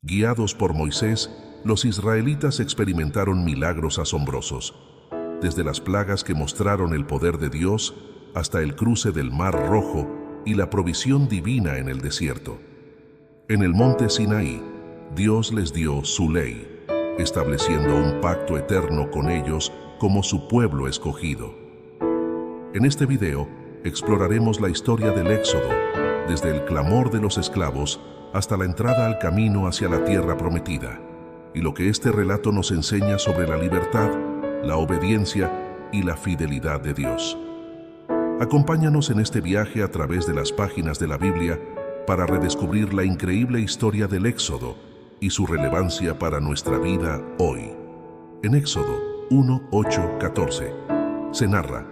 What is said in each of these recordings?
Guiados por Moisés, los israelitas experimentaron milagros asombrosos, desde las plagas que mostraron el poder de Dios hasta el cruce del Mar Rojo y la provisión divina en el desierto. En el monte Sinaí, Dios les dio su ley, estableciendo un pacto eterno con ellos como su pueblo escogido. En este video exploraremos la historia del Éxodo, desde el clamor de los esclavos hasta la entrada al camino hacia la tierra prometida, y lo que este relato nos enseña sobre la libertad, la obediencia y la fidelidad de Dios. Acompáñanos en este viaje a través de las páginas de la Biblia para redescubrir la increíble historia del Éxodo y su relevancia para nuestra vida hoy. En Éxodo 1:8-14 se narra: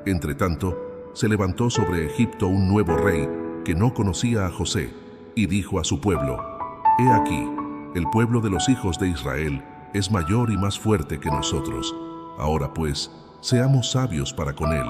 Entretanto, se levantó sobre Egipto un nuevo rey que no conocía a José, y dijo a su pueblo: He aquí, el pueblo de los hijos de Israel es mayor y más fuerte que nosotros. Ahora pues, seamos sabios para con él,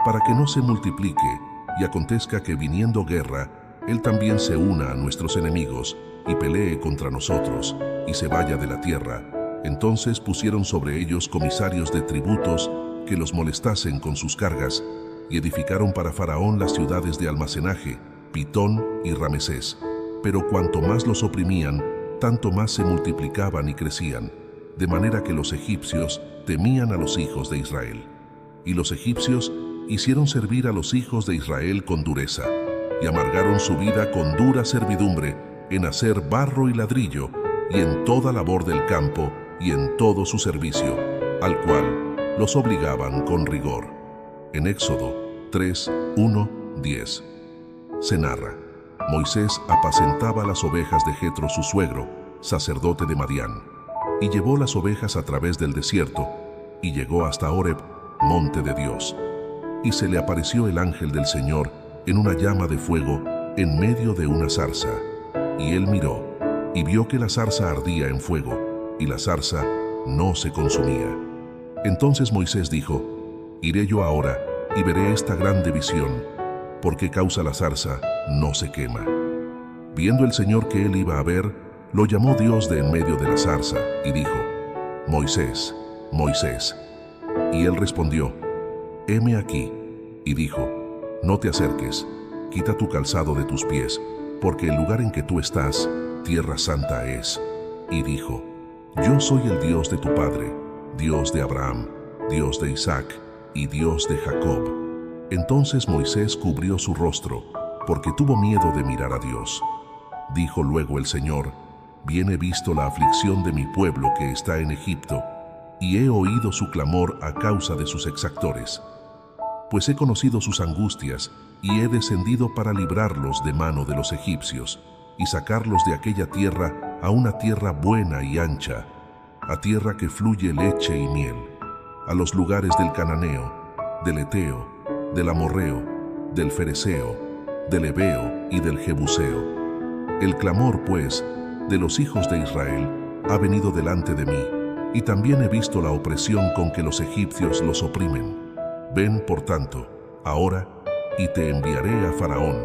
para que no se multiplique, y acontezca que viniendo guerra, él también se una a nuestros enemigos, y pelee contra nosotros, y se vaya de la tierra. Entonces pusieron sobre ellos comisarios de tributos que los molestasen con sus cargas, y edificaron para Faraón las ciudades de almacenaje, Pitón y Ramesés. Pero cuanto más los oprimían, tanto más se multiplicaban y crecían, de manera que los egipcios temían a los hijos de Israel. Y los egipcios hicieron servir a los hijos de Israel con dureza, y amargaron su vida con dura servidumbre en hacer barro y ladrillo, y en toda labor del campo, y en todo su servicio, al cual los obligaban con rigor. En Éxodo 3:1-10 se narra: Moisés apacentaba las ovejas de Jetro su suegro, sacerdote de Madián, y llevó las ovejas a través del desierto, y llegó hasta Horeb, monte de Dios. Y se le apareció el ángel del Señor en una llama de fuego en medio de una zarza. Y él miró, y vio que la zarza ardía en fuego, y la zarza no se consumía. Entonces Moisés dijo: Iré yo ahora, y veré esta grande visión, ¿por qué causa la zarza no se quema? Viendo el Señor que él iba a ver, lo llamó Dios de en medio de la zarza, y dijo: Moisés, Moisés. Y él respondió: Heme aquí. Y dijo: No te acerques, quita tu calzado de tus pies, porque el lugar en que tú estás, tierra santa es. Y dijo: Yo soy el Dios de tu padre, Dios de Abraham, Dios de Isaac y Dios de Jacob. Entonces Moisés cubrió su rostro, porque tuvo miedo de mirar a Dios. Dijo luego el Señor: Bien he visto la aflicción de mi pueblo que está en Egipto, y he oído su clamor a causa de sus exactores. Pues he conocido sus angustias, y he descendido para librarlos de mano de los egipcios, y sacarlos de aquella tierra a una tierra buena y ancha, a tierra que fluye leche y miel, a los lugares del cananeo, del eteo, del amorreo, del fereceo, del heveo y del jebuseo. El clamor, pues, de los hijos de Israel ha venido delante de mí, y también he visto la opresión con que los egipcios los oprimen. Ven, por tanto, ahora, y te enviaré a Faraón,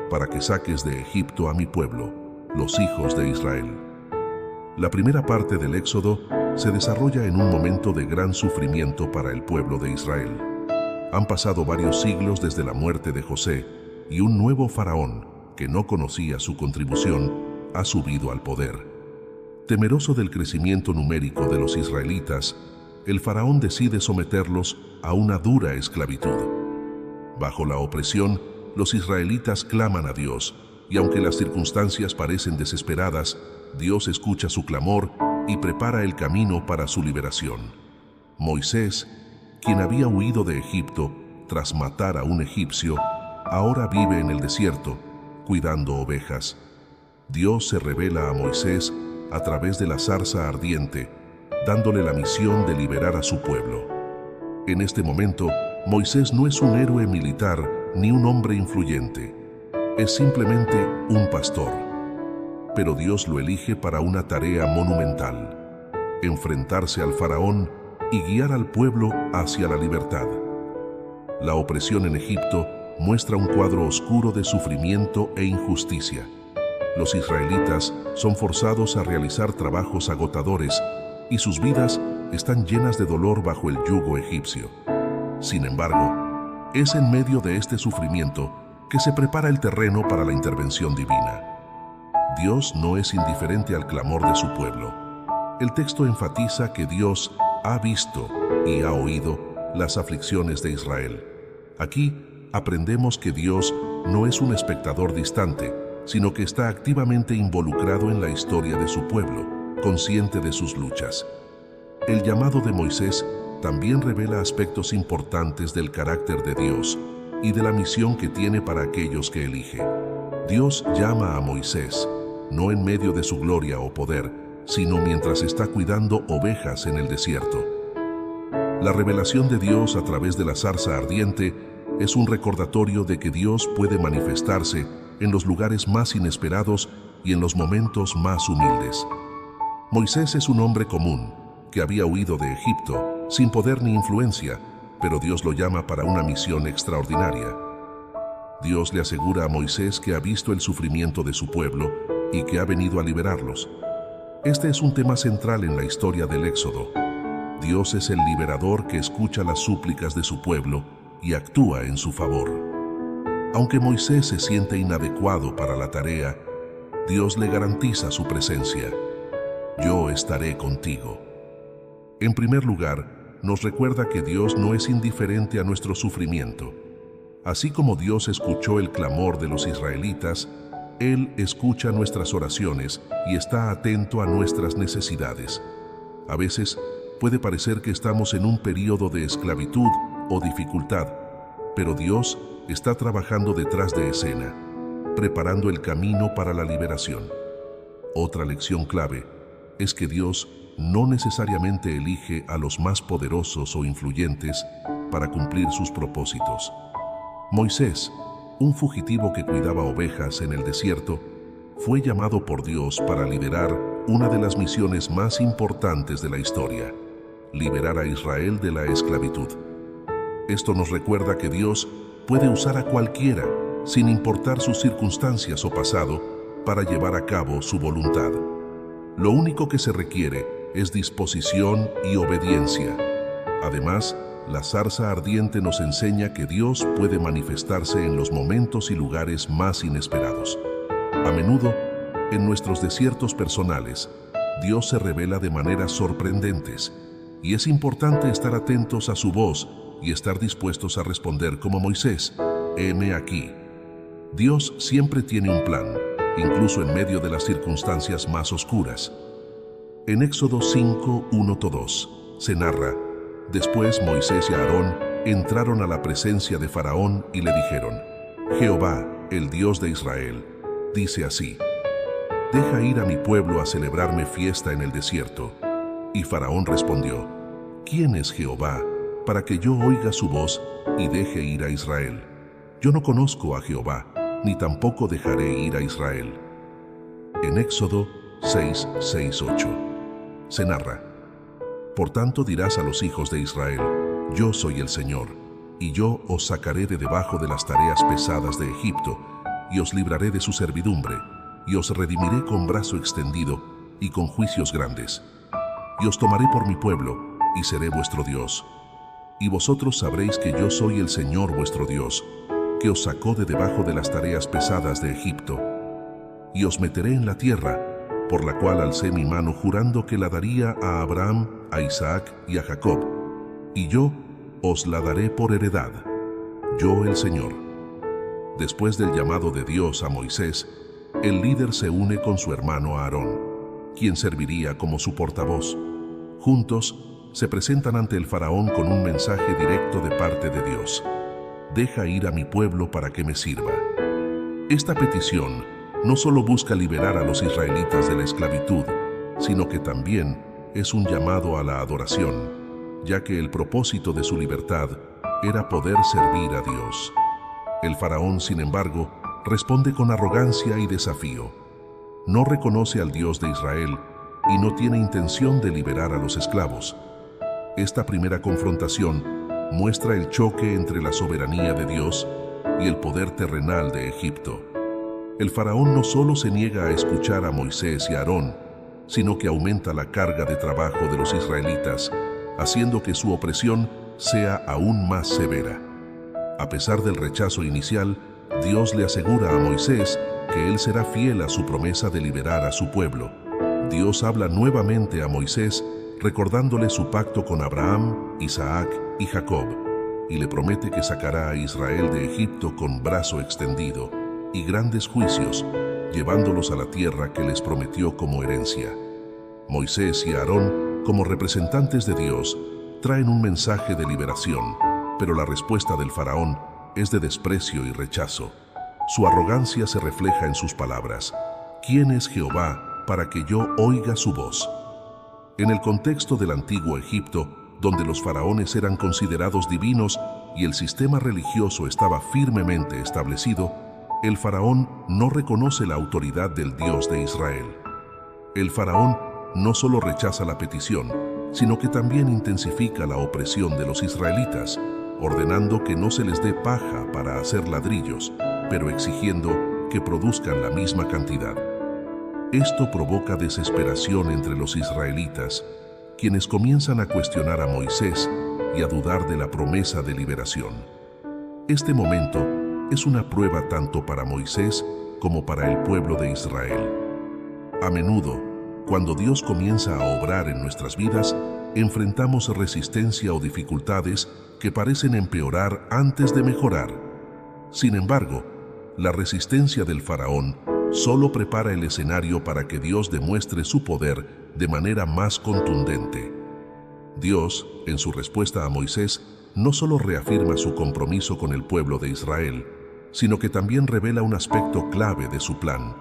para que saques de Egipto a mi pueblo, los hijos de Israel. La primera parte del Éxodo se desarrolla en un momento de gran sufrimiento para el pueblo de Israel. Han pasado varios siglos desde la muerte de José, y un nuevo faraón, que no conocía su contribución, ha subido al poder. Temeroso del crecimiento numérico de los israelitas, el faraón decide someterlos a una dura esclavitud. Bajo la opresión, los israelitas claman a Dios, y aunque las circunstancias parecen desesperadas, Dios escucha su clamor y prepara el camino para su liberación. Moisés, quien había huido de Egipto tras matar a un egipcio, ahora vive en el desierto, cuidando ovejas. Dios se revela a Moisés a través de la zarza ardiente, dándole la misión de liberar a su pueblo. En este momento, Moisés no es un héroe militar ni un hombre influyente. Es simplemente un pastor. Pero Dios lo elige para una tarea monumental: enfrentarse al faraón y guiar al pueblo hacia la libertad. La opresión en Egipto muestra un cuadro oscuro de sufrimiento e injusticia. Los israelitas son forzados a realizar trabajos agotadores y sus vidas están llenas de dolor bajo el yugo egipcio. Sin embargo, es en medio de este sufrimiento que se prepara el terreno para la intervención divina. Dios no es indiferente al clamor de su pueblo. El texto enfatiza que Dios ha visto y ha oído las aflicciones de Israel. Aquí aprendemos que Dios no es un espectador distante, sino que está activamente involucrado en la historia de su pueblo, consciente de sus luchas. El llamado de Moisés también revela aspectos importantes del carácter de Dios y de la misión que tiene para aquellos que elige. Dios llama a Moisés, no en medio de su gloria o poder, sino mientras está cuidando ovejas en el desierto. La revelación de Dios a través de la zarza ardiente es un recordatorio de que Dios puede manifestarse en los lugares más inesperados y en los momentos más humildes. Moisés es un hombre común, que había huido de Egipto, sin poder ni influencia, pero Dios lo llama para una misión extraordinaria. Dios le asegura a Moisés que ha visto el sufrimiento de su pueblo y que ha venido a liberarlos. Este es un tema central en la historia del Éxodo. Dios es el liberador que escucha las súplicas de su pueblo y actúa en su favor. Aunque Moisés se siente inadecuado para la tarea, Dios le garantiza su presencia. Yo estaré contigo. En primer lugar, nos recuerda que Dios no es indiferente a nuestro sufrimiento. Así como Dios escuchó el clamor de los israelitas, Él escucha nuestras oraciones y está atento a nuestras necesidades. A veces puede parecer que estamos en un período de esclavitud o dificultad, pero Dios está trabajando detrás de escena, preparando el camino para la liberación. Otra lección clave es que Dios no necesariamente elige a los más poderosos o influyentes para cumplir sus propósitos. Moisés, un fugitivo que cuidaba ovejas en el desierto, fue llamado por Dios para liderar una de las misiones más importantes de la historia: liberar a Israel de la esclavitud. Esto nos recuerda que Dios puede usar a cualquiera, sin importar sus circunstancias o pasado, para llevar a cabo su voluntad. Lo único que se requiere es disposición y obediencia. Además, la zarza ardiente nos enseña que Dios puede manifestarse en los momentos y lugares más inesperados. A menudo, en nuestros desiertos personales, Dios se revela de maneras sorprendentes, y es importante estar atentos a su voz y estar dispuestos a responder como Moisés: heme aquí. Dios siempre tiene un plan, incluso en medio de las circunstancias más oscuras. En Éxodo 5:1-2 se narra: después Moisés y Aarón entraron a la presencia de Faraón y le dijeron: Jehová, el Dios de Israel, dice así: deja ir a mi pueblo a celebrarme fiesta en el desierto. Y Faraón respondió: ¿quién es Jehová para que yo oiga su voz y deje ir a Israel? Yo no conozco a Jehová, ni tampoco dejaré ir a Israel. En Éxodo 6:6-8 se narra: por tanto dirás a los hijos de Israel: yo soy el Señor, y yo os sacaré de debajo de las tareas pesadas de Egipto, y os libraré de su servidumbre, y os redimiré con brazo extendido y con juicios grandes. Y os tomaré por mi pueblo, y seré vuestro Dios. Y vosotros sabréis que yo soy el Señor vuestro Dios, que os sacó de debajo de las tareas pesadas de Egipto. Y os meteré en la tierra, por la cual alcé mi mano jurando que la daría a Abraham, a Isaac y a Jacob. Y yo os la daré por heredad, yo el Señor. Después del llamado de Dios a Moisés, el líder se une con su hermano Aarón, quien serviría como su portavoz. Juntos se presentan ante el faraón con un mensaje directo de parte de Dios: deja ir a mi pueblo para que me sirva. Esta petición no solo busca liberar a los israelitas de la esclavitud, sino que también es un llamado a la adoración, ya que el propósito de su libertad era poder servir a Dios. El faraón, sin embargo, responde con arrogancia y desafío. No reconoce al Dios de Israel y no tiene intención de liberar a los esclavos. Esta primera confrontación muestra el choque entre la soberanía de Dios y el poder terrenal de Egipto. El faraón no solo se niega a escuchar a Moisés y a Aarón, sino que aumenta la carga de trabajo de los israelitas, haciendo que su opresión sea aún más severa. A pesar del rechazo inicial, Dios le asegura a Moisés que él será fiel a su promesa de liberar a su pueblo. Dios habla nuevamente a Moisés, recordándole su pacto con Abraham, Isaac y Jacob, y le promete que sacará a Israel de Egipto con brazo extendido y grandes juicios, llevándolos a la tierra que les prometió como herencia. Moisés y Aarón, como representantes de Dios, traen un mensaje de liberación, pero la respuesta del faraón es de desprecio y rechazo. Su arrogancia se refleja en sus palabras: ¿Quién es Jehová para que yo oiga su voz? En el contexto del antiguo Egipto, donde los faraones eran considerados divinos y el sistema religioso estaba firmemente establecido, el faraón no reconoce la autoridad del Dios de Israel. El faraón no solo rechaza la petición, sino que también intensifica la opresión de los israelitas, ordenando que no se les dé paja para hacer ladrillos, pero exigiendo que produzcan la misma cantidad. Esto provoca desesperación entre los israelitas, quienes comienzan a cuestionar a Moisés y a dudar de la promesa de liberación. Este momento es una prueba tanto para Moisés como para el pueblo de Israel. A menudo, cuando Dios comienza a obrar en nuestras vidas, enfrentamos resistencia o dificultades que parecen empeorar antes de mejorar. Sin embargo, la resistencia del faraón solo prepara el escenario para que Dios demuestre su poder de manera más contundente. Dios, en su respuesta a Moisés, no solo reafirma su compromiso con el pueblo de Israel, sino que también revela un aspecto clave de su plan.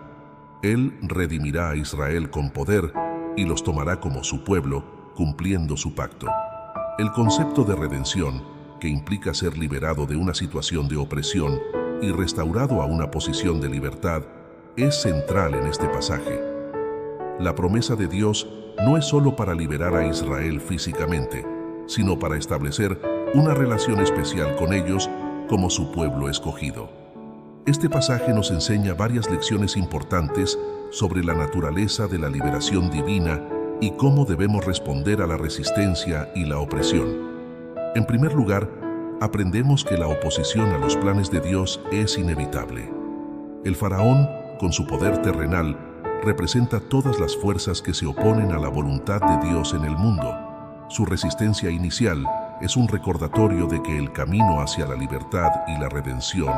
Él redimirá a Israel con poder y los tomará como su pueblo, cumpliendo su pacto. El concepto de redención, que implica ser liberado de una situación de opresión y restaurado a una posición de libertad, es central en este pasaje. La promesa de Dios no es solo para liberar a Israel físicamente, sino para establecer una relación especial con ellos como su pueblo escogido. Este pasaje nos enseña varias lecciones importantes sobre la naturaleza de la liberación divina y cómo debemos responder a la resistencia y la opresión. En primer lugar, aprendemos que la oposición a los planes de Dios es inevitable. El faraón, con su poder terrenal, representa todas las fuerzas que se oponen a la voluntad de Dios en el mundo. Su resistencia inicial es un recordatorio de que el camino hacia la libertad y la redención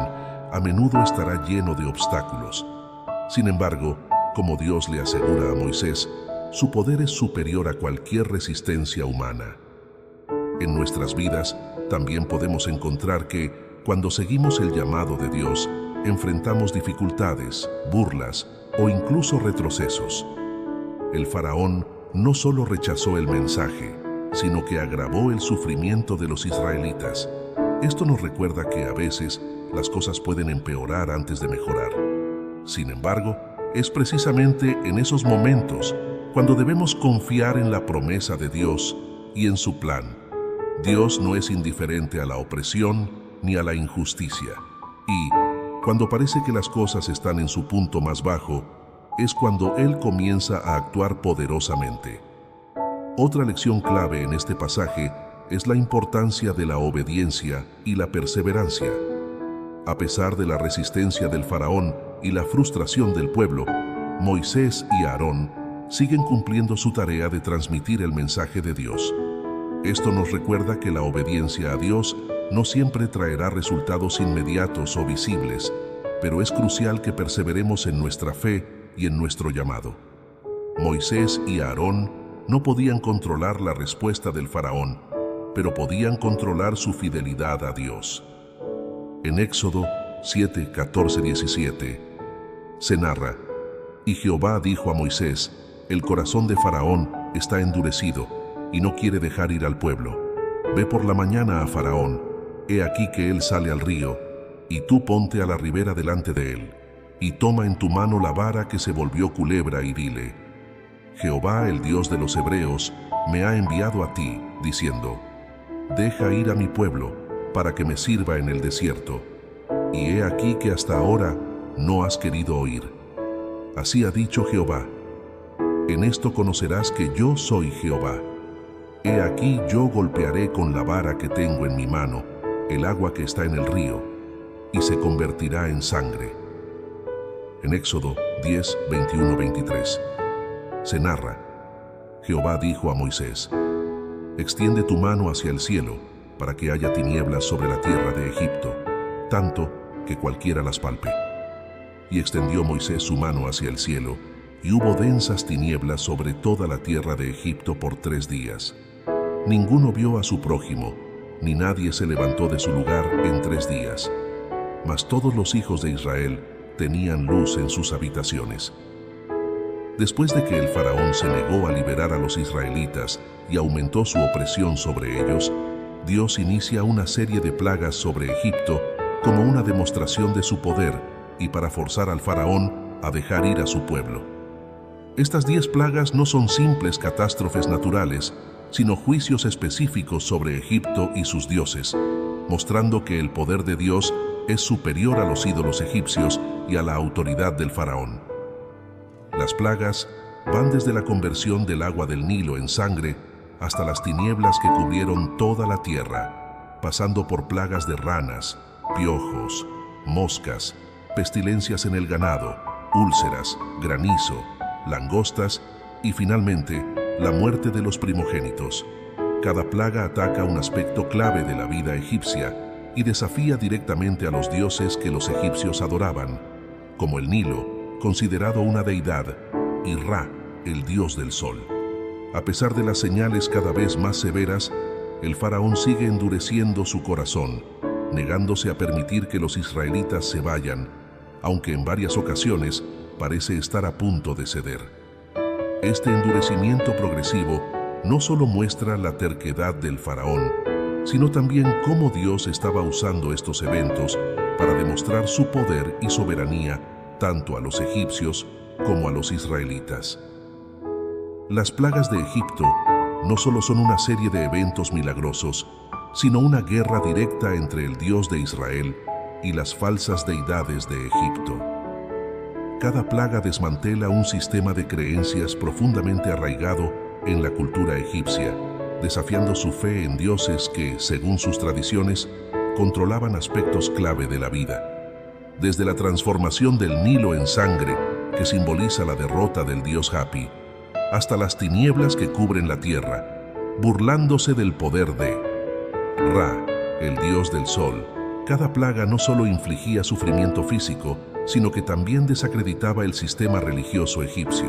a menudo estará lleno de obstáculos. Sin embargo, como Dios le asegura a Moisés, su poder es superior a cualquier resistencia humana. En nuestras vidas también podemos encontrar que, cuando seguimos el llamado de Dios, enfrentamos dificultades, burlas o incluso retrocesos. El faraón no solo rechazó el mensaje, sino que agravó el sufrimiento de los israelitas. Esto nos recuerda que a veces las cosas pueden empeorar antes de mejorar. Sin embargo, es precisamente en esos momentos cuando debemos confiar en la promesa de Dios y en su plan. Dios no es indiferente a la opresión ni a la injusticia. Y, cuando parece que las cosas están en su punto más bajo, es cuando Él comienza a actuar poderosamente. Otra lección clave en este pasaje es la importancia de la obediencia y la perseverancia. A pesar de la resistencia del faraón y la frustración del pueblo, Moisés y Aarón siguen cumpliendo su tarea de transmitir el mensaje de Dios. Esto nos recuerda que la obediencia a Dios no siempre traerá resultados inmediatos o visibles, pero es crucial que perseveremos en nuestra fe y en nuestro llamado. Moisés y Aarón no podían controlar la respuesta del faraón, pero podían controlar su fidelidad a Dios. En Éxodo 7, 14, 17, se narra: «Y Jehová dijo a Moisés: el corazón de Faraón está endurecido y no quiere dejar ir al pueblo. Ve por la mañana a Faraón, he aquí que él sale al río, y tú ponte a la ribera delante de él, y toma en tu mano la vara que se volvió culebra, y dile: Jehová, el Dios de los hebreos, me ha enviado a ti, diciendo: deja ir a mi pueblo, para que me sirva en el desierto. Y he aquí que hasta ahora no has querido oír. Así ha dicho Jehová. En esto conocerás que yo soy Jehová. He aquí yo golpearé con la vara que tengo en mi mano el agua que está en el río, y se convertirá en sangre. En Éxodo 10, 21-23 se narra: Jehová dijo a Moisés: extiende tu mano hacia el cielo, para que haya tinieblas sobre la tierra de Egipto, tanto que cualquiera las palpe. Y extendió Moisés su mano hacia el cielo, y hubo densas tinieblas sobre toda la tierra de Egipto por 3 días. Ninguno vio a su prójimo, ni nadie se levantó de su lugar en 3 días. Mas todos los hijos de Israel tenían luz en sus habitaciones. Después de que el faraón se negó a liberar a los israelitas y aumentó su opresión sobre ellos, Dios inicia una serie de plagas sobre Egipto como una demostración de su poder y para forzar al faraón a dejar ir a su pueblo. Estas 10 plagas no son simples catástrofes naturales, sino juicios específicos sobre Egipto y sus dioses, mostrando que el poder de Dios es superior a los ídolos egipcios y a la autoridad del faraón. Las plagas van desde la conversión del agua del Nilo en sangre hasta las tinieblas que cubrieron toda la tierra, pasando por plagas de ranas, piojos, moscas, pestilencias en el ganado, úlceras, granizo, langostas y finalmente la muerte de los primogénitos. Cada plaga ataca un aspecto clave de la vida egipcia y desafía directamente a los dioses que los egipcios adoraban, como el Nilo, considerado una deidad, y Ra, el dios del sol. A pesar de las señales cada vez más severas, el faraón sigue endureciendo su corazón, negándose a permitir que los israelitas se vayan, aunque en varias ocasiones parece estar a punto de ceder. Este endurecimiento progresivo no solo muestra la terquedad del faraón, sino también cómo Dios estaba usando estos eventos para demostrar su poder y soberanía tanto a los egipcios como a los israelitas. Las plagas de Egipto no solo son una serie de eventos milagrosos, sino una guerra directa entre el Dios de Israel y las falsas deidades de Egipto. Cada plaga desmantela un sistema de creencias profundamente arraigado en la cultura egipcia, desafiando su fe en dioses que, según sus tradiciones, controlaban aspectos clave de la vida. Desde la transformación del Nilo en sangre, que simboliza la derrota del dios Hapi, hasta las tinieblas que cubren la tierra, burlándose del poder de Ra, el dios del sol. Cada plaga no solo infligía sufrimiento físico, sino que también desacreditaba el sistema religioso egipcio.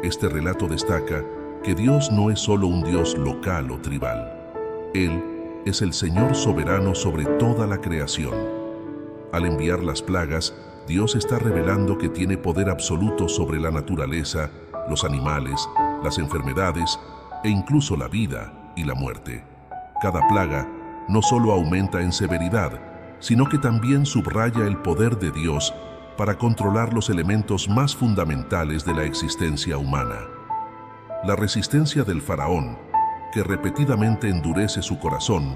Este relato destaca que Dios no es solo un Dios local o tribal. Él es el Señor soberano sobre toda la creación. Al enviar las plagas, Dios está revelando que tiene poder absoluto sobre la naturaleza, los animales, las enfermedades e incluso la vida y la muerte. Cada plaga no solo aumenta en severidad, sino que también subraya el poder de Dios para controlar los elementos más fundamentales de la existencia humana. La resistencia del faraón, que repetidamente endurece su corazón,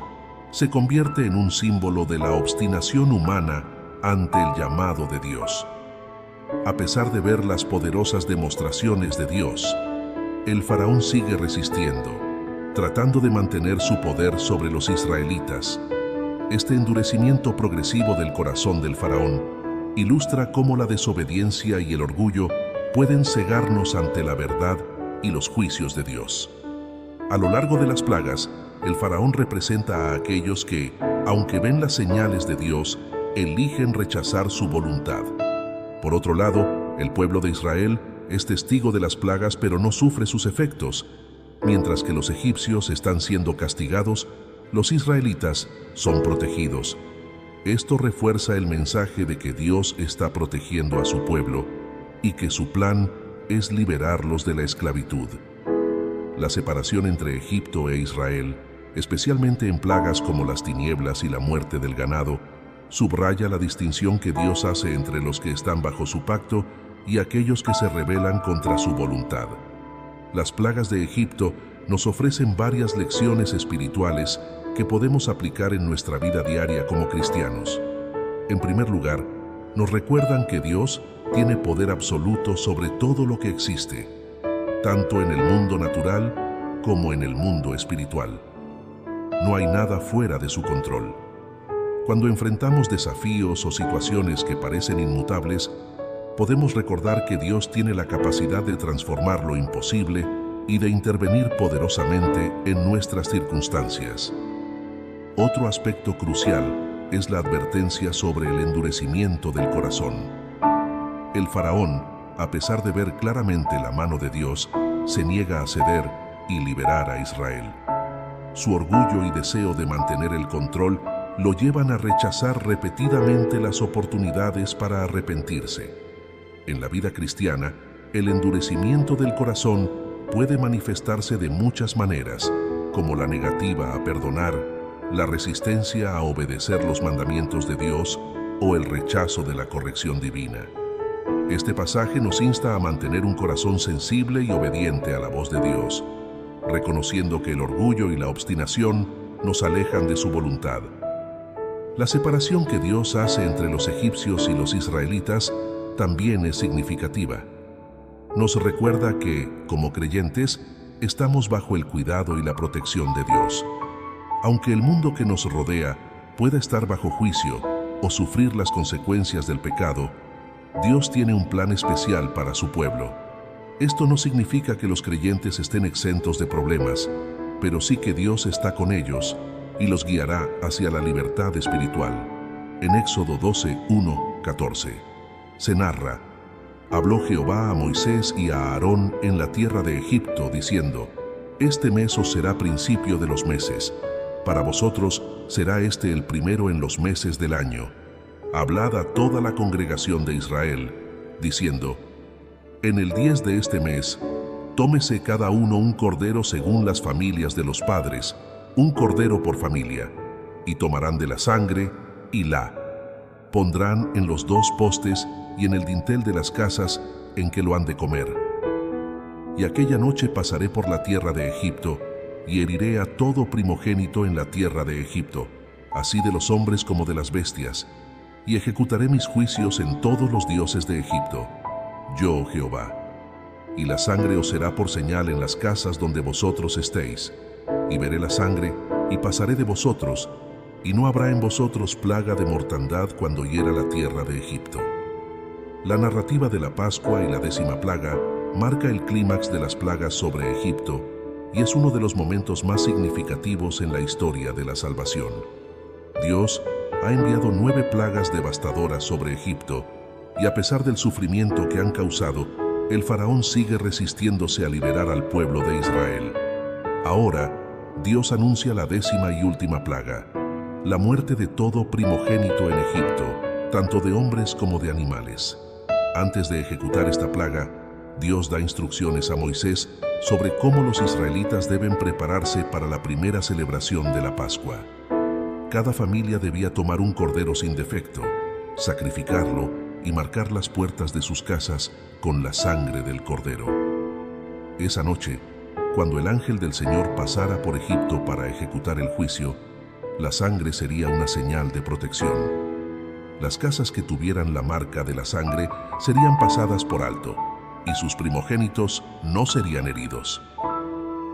se convierte en un símbolo de la obstinación humana ante el llamado de Dios. A pesar de ver las poderosas demostraciones de Dios, el faraón sigue resistiendo, tratando de mantener su poder sobre los israelitas. Este endurecimiento progresivo del corazón del faraón ilustra cómo la desobediencia y el orgullo pueden cegarnos ante la verdad y los juicios de Dios. A lo largo de las plagas, el faraón representa a aquellos que, aunque ven las señales de Dios, eligen rechazar su voluntad. Por otro lado, el pueblo de Israel es testigo de las plagas pero no sufre sus efectos. Mientras que los egipcios están siendo castigados, los israelitas son protegidos. Esto refuerza el mensaje de que Dios está protegiendo a su pueblo y que su plan es liberarlos de la esclavitud. La separación entre Egipto e Israel, especialmente en plagas como las tinieblas y la muerte del ganado, subraya la distinción que Dios hace entre los que están bajo su pacto y aquellos que se rebelan contra su voluntad. Las plagas de Egipto nos ofrecen varias lecciones espirituales que podemos aplicar en nuestra vida diaria como cristianos. En primer lugar, nos recuerdan que Dios tiene poder absoluto sobre todo lo que existe, tanto en el mundo natural como en el mundo espiritual. No hay nada fuera de su control. Cuando enfrentamos desafíos o situaciones que parecen inmutables, podemos recordar que Dios tiene la capacidad de transformar lo imposible y de intervenir poderosamente en nuestras circunstancias. Otro aspecto crucial es la advertencia sobre el endurecimiento del corazón. El faraón, a pesar de ver claramente la mano de Dios, se niega a ceder y liberar a Israel. Su orgullo y deseo de mantener el control lo llevan a rechazar repetidamente las oportunidades para arrepentirse. En la vida cristiana, el endurecimiento del corazón puede manifestarse de muchas maneras, como la negativa a perdonar, la resistencia a obedecer los mandamientos de Dios o el rechazo de la corrección divina. Este pasaje nos insta a mantener un corazón sensible y obediente a la voz de Dios, reconociendo que el orgullo y la obstinación nos alejan de su voluntad. La separación que Dios hace entre los egipcios y los israelitas también es significativa. Nos recuerda que, como creyentes, estamos bajo el cuidado y la protección de Dios. Aunque el mundo que nos rodea pueda estar bajo juicio o sufrir las consecuencias del pecado, Dios tiene un plan especial para su pueblo. Esto no significa que los creyentes estén exentos de problemas, pero sí que Dios está con ellos y los guiará hacia la libertad espiritual. En Éxodo 12, 1, 14, se narra: habló Jehová a Moisés y a Aarón en la tierra de Egipto, diciendo: este mes os será principio de los meses. Para vosotros será este el primero en los meses del año. Hablad a toda la congregación de Israel, diciendo: en el 10 de este mes, tómese cada uno un cordero según las familias de los padres, un cordero por familia, y tomarán de la sangre y la pondrán en los 2 postes y en el dintel de las casas en que lo han de comer. Y aquella noche pasaré por la tierra de Egipto, y heriré a todo primogénito en la tierra de Egipto, así de los hombres como de las bestias, y ejecutaré mis juicios en todos los dioses de Egipto, yo Jehová. Y la sangre os será por señal en las casas donde vosotros estéis, y veré la sangre, y pasaré de vosotros, y no habrá en vosotros plaga de mortandad cuando hiera la tierra de Egipto. La narrativa de la Pascua y la 10ª plaga marca el clímax de las plagas sobre Egipto, y es uno de los momentos más significativos en la historia de la salvación. Dios ha enviado 9 plagas devastadoras sobre Egipto, y a pesar del sufrimiento que han causado, el faraón sigue resistiéndose a liberar al pueblo de Israel. Ahora, Dios anuncia la 10ª y última plaga, la muerte de todo primogénito en Egipto, tanto de hombres como de animales. Antes de ejecutar esta plaga, Dios da instrucciones a Moisés sobre cómo los israelitas deben prepararse para la primera celebración de la Pascua. Cada familia debía tomar un cordero sin defecto, sacrificarlo y marcar las puertas de sus casas con la sangre del cordero. Esa noche, cuando el ángel del Señor pasara por Egipto para ejecutar el juicio, la sangre sería una señal de protección. Las casas que tuvieran la marca de la sangre serían pasadas por alto, y sus primogénitos no serían heridos.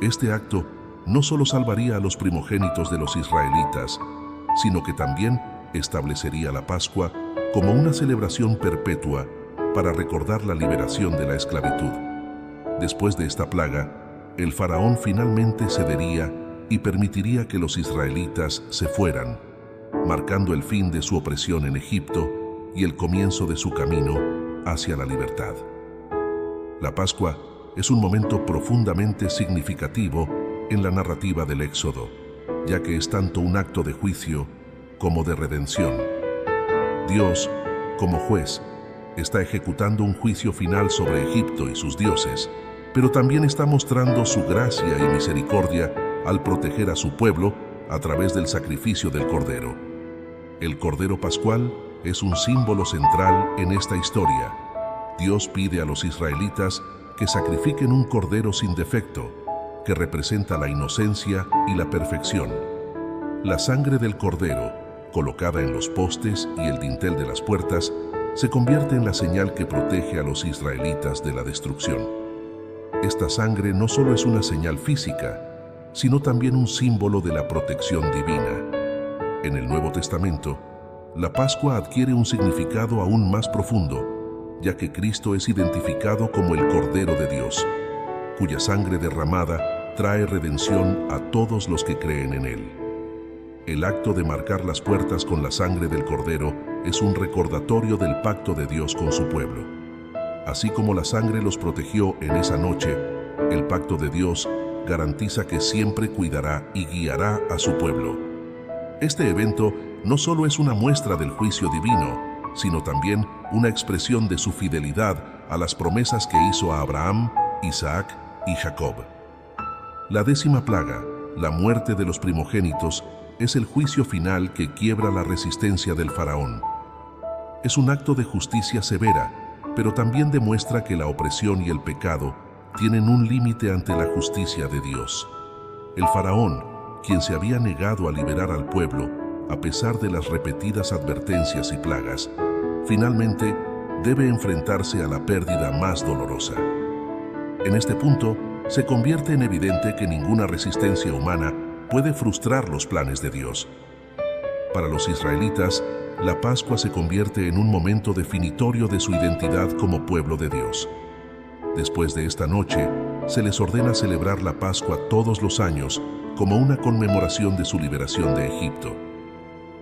Este acto no solo salvaría a los primogénitos de los israelitas, sino que también establecería la Pascua como una celebración perpetua para recordar la liberación de la esclavitud. Después de esta plaga, el faraón finalmente cedería y permitiría que los israelitas se fueran, marcando el fin de su opresión en Egipto y el comienzo de su camino hacia la libertad. La Pascua es un momento profundamente significativo en la narrativa del Éxodo, ya que es tanto un acto de juicio como de redención. Dios, como juez, está ejecutando un juicio final sobre Egipto y sus dioses, pero también está mostrando su gracia y misericordia al proteger a su pueblo a través del sacrificio del Cordero. El Cordero Pascual es un símbolo central en esta historia. Dios pide a los israelitas que sacrifiquen un cordero sin defecto, que representa la inocencia y la perfección. La sangre del cordero, colocada en los postes y el dintel de las puertas, se convierte en la señal que protege a los israelitas de la destrucción. Esta sangre no solo es una señal física, sino también un símbolo de la protección divina. En el Nuevo Testamento, la Pascua adquiere un significado aún más profundo, ya que Cristo es identificado como el Cordero de Dios, cuya sangre derramada trae redención a todos los que creen en Él. El acto de marcar las puertas con la sangre del Cordero es un recordatorio del pacto de Dios con su pueblo. Así como la sangre los protegió en esa noche, el pacto de Dios garantiza que siempre cuidará y guiará a su pueblo. Este evento no solo es una muestra del juicio divino, sino también una expresión de su fidelidad a las promesas que hizo a Abraham, Isaac y Jacob. La 10ª plaga, la muerte de los primogénitos, es el juicio final que quiebra la resistencia del faraón. Es un acto de justicia severa, pero también demuestra que la opresión y el pecado tienen un límite ante la justicia de Dios. El faraón, quien se había negado a liberar al pueblo, a pesar de las repetidas advertencias y plagas, finalmente debe enfrentarse a la pérdida más dolorosa. En este punto, se convierte en evidente que ninguna resistencia humana puede frustrar los planes de Dios. Para los israelitas, la Pascua se convierte en un momento definitorio de su identidad como pueblo de Dios. Después de esta noche, se les ordena celebrar la Pascua todos los años como una conmemoración de su liberación de Egipto.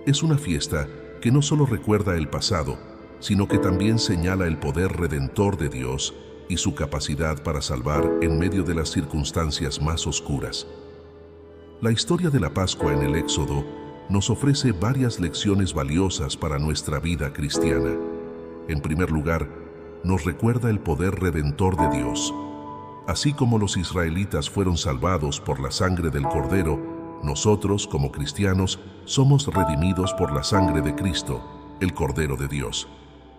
Es una fiesta que no solo recuerda el pasado, sino que también señala el poder redentor de Dios y su capacidad para salvar en medio de las circunstancias más oscuras. La historia de la Pascua en el Éxodo nos ofrece varias lecciones valiosas para nuestra vida cristiana. En primer lugar, nos recuerda el poder redentor de Dios. Así como los israelitas fueron salvados por la sangre del Cordero, nosotros, como cristianos, somos redimidos por la sangre de Cristo, el Cordero de Dios.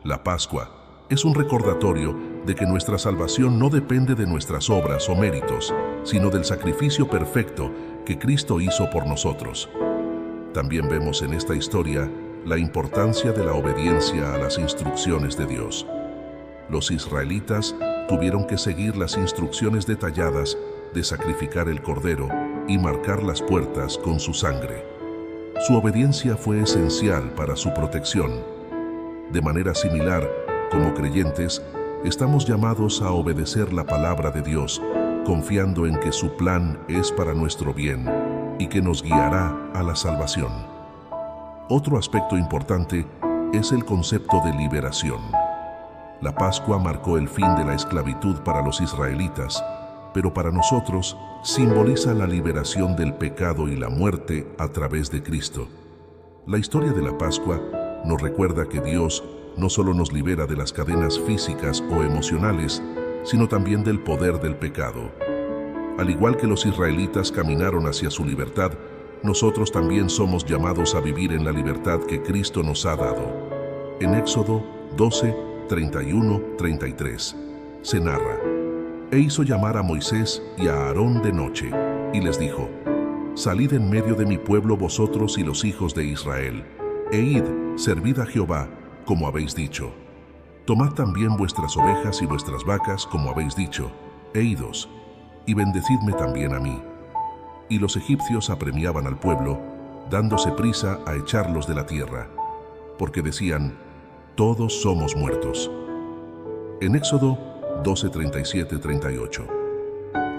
La Pascua es un recordatorio de que nuestra salvación no depende de nuestras obras o méritos, sino del sacrificio perfecto que Cristo hizo por nosotros. También vemos en esta historia la importancia de la obediencia a las instrucciones de Dios. Los israelitas tuvieron que seguir las instrucciones detalladas de sacrificar el cordero y marcar las puertas con su sangre. Su obediencia fue esencial para su protección. De manera similar, como creyentes, estamos llamados a obedecer la palabra de Dios, confiando en que su plan es para nuestro bien y que nos guiará a la salvación. Otro aspecto importante es el concepto de liberación. La Pascua marcó el fin de la esclavitud para los israelitas, pero para nosotros simboliza la liberación del pecado y la muerte a través de Cristo. La historia de la Pascua nos recuerda que Dios no solo nos libera de las cadenas físicas o emocionales, sino también del poder del pecado. Al igual que los israelitas caminaron hacia su libertad, nosotros también somos llamados a vivir en la libertad que Cristo nos ha dado. En Éxodo 12, 31, 33, se narra: E hizo llamar a Moisés y a Aarón de noche, y les dijo: Salid en medio de mi pueblo vosotros y los hijos de Israel, e id, servid a Jehová, como habéis dicho. Tomad también vuestras ovejas y vuestras vacas, como habéis dicho, e idos, y bendecidme también a mí. Y los egipcios apremiaban al pueblo, dándose prisa a echarlos de la tierra, porque decían: todos somos muertos. En Éxodo 12, 37, 38,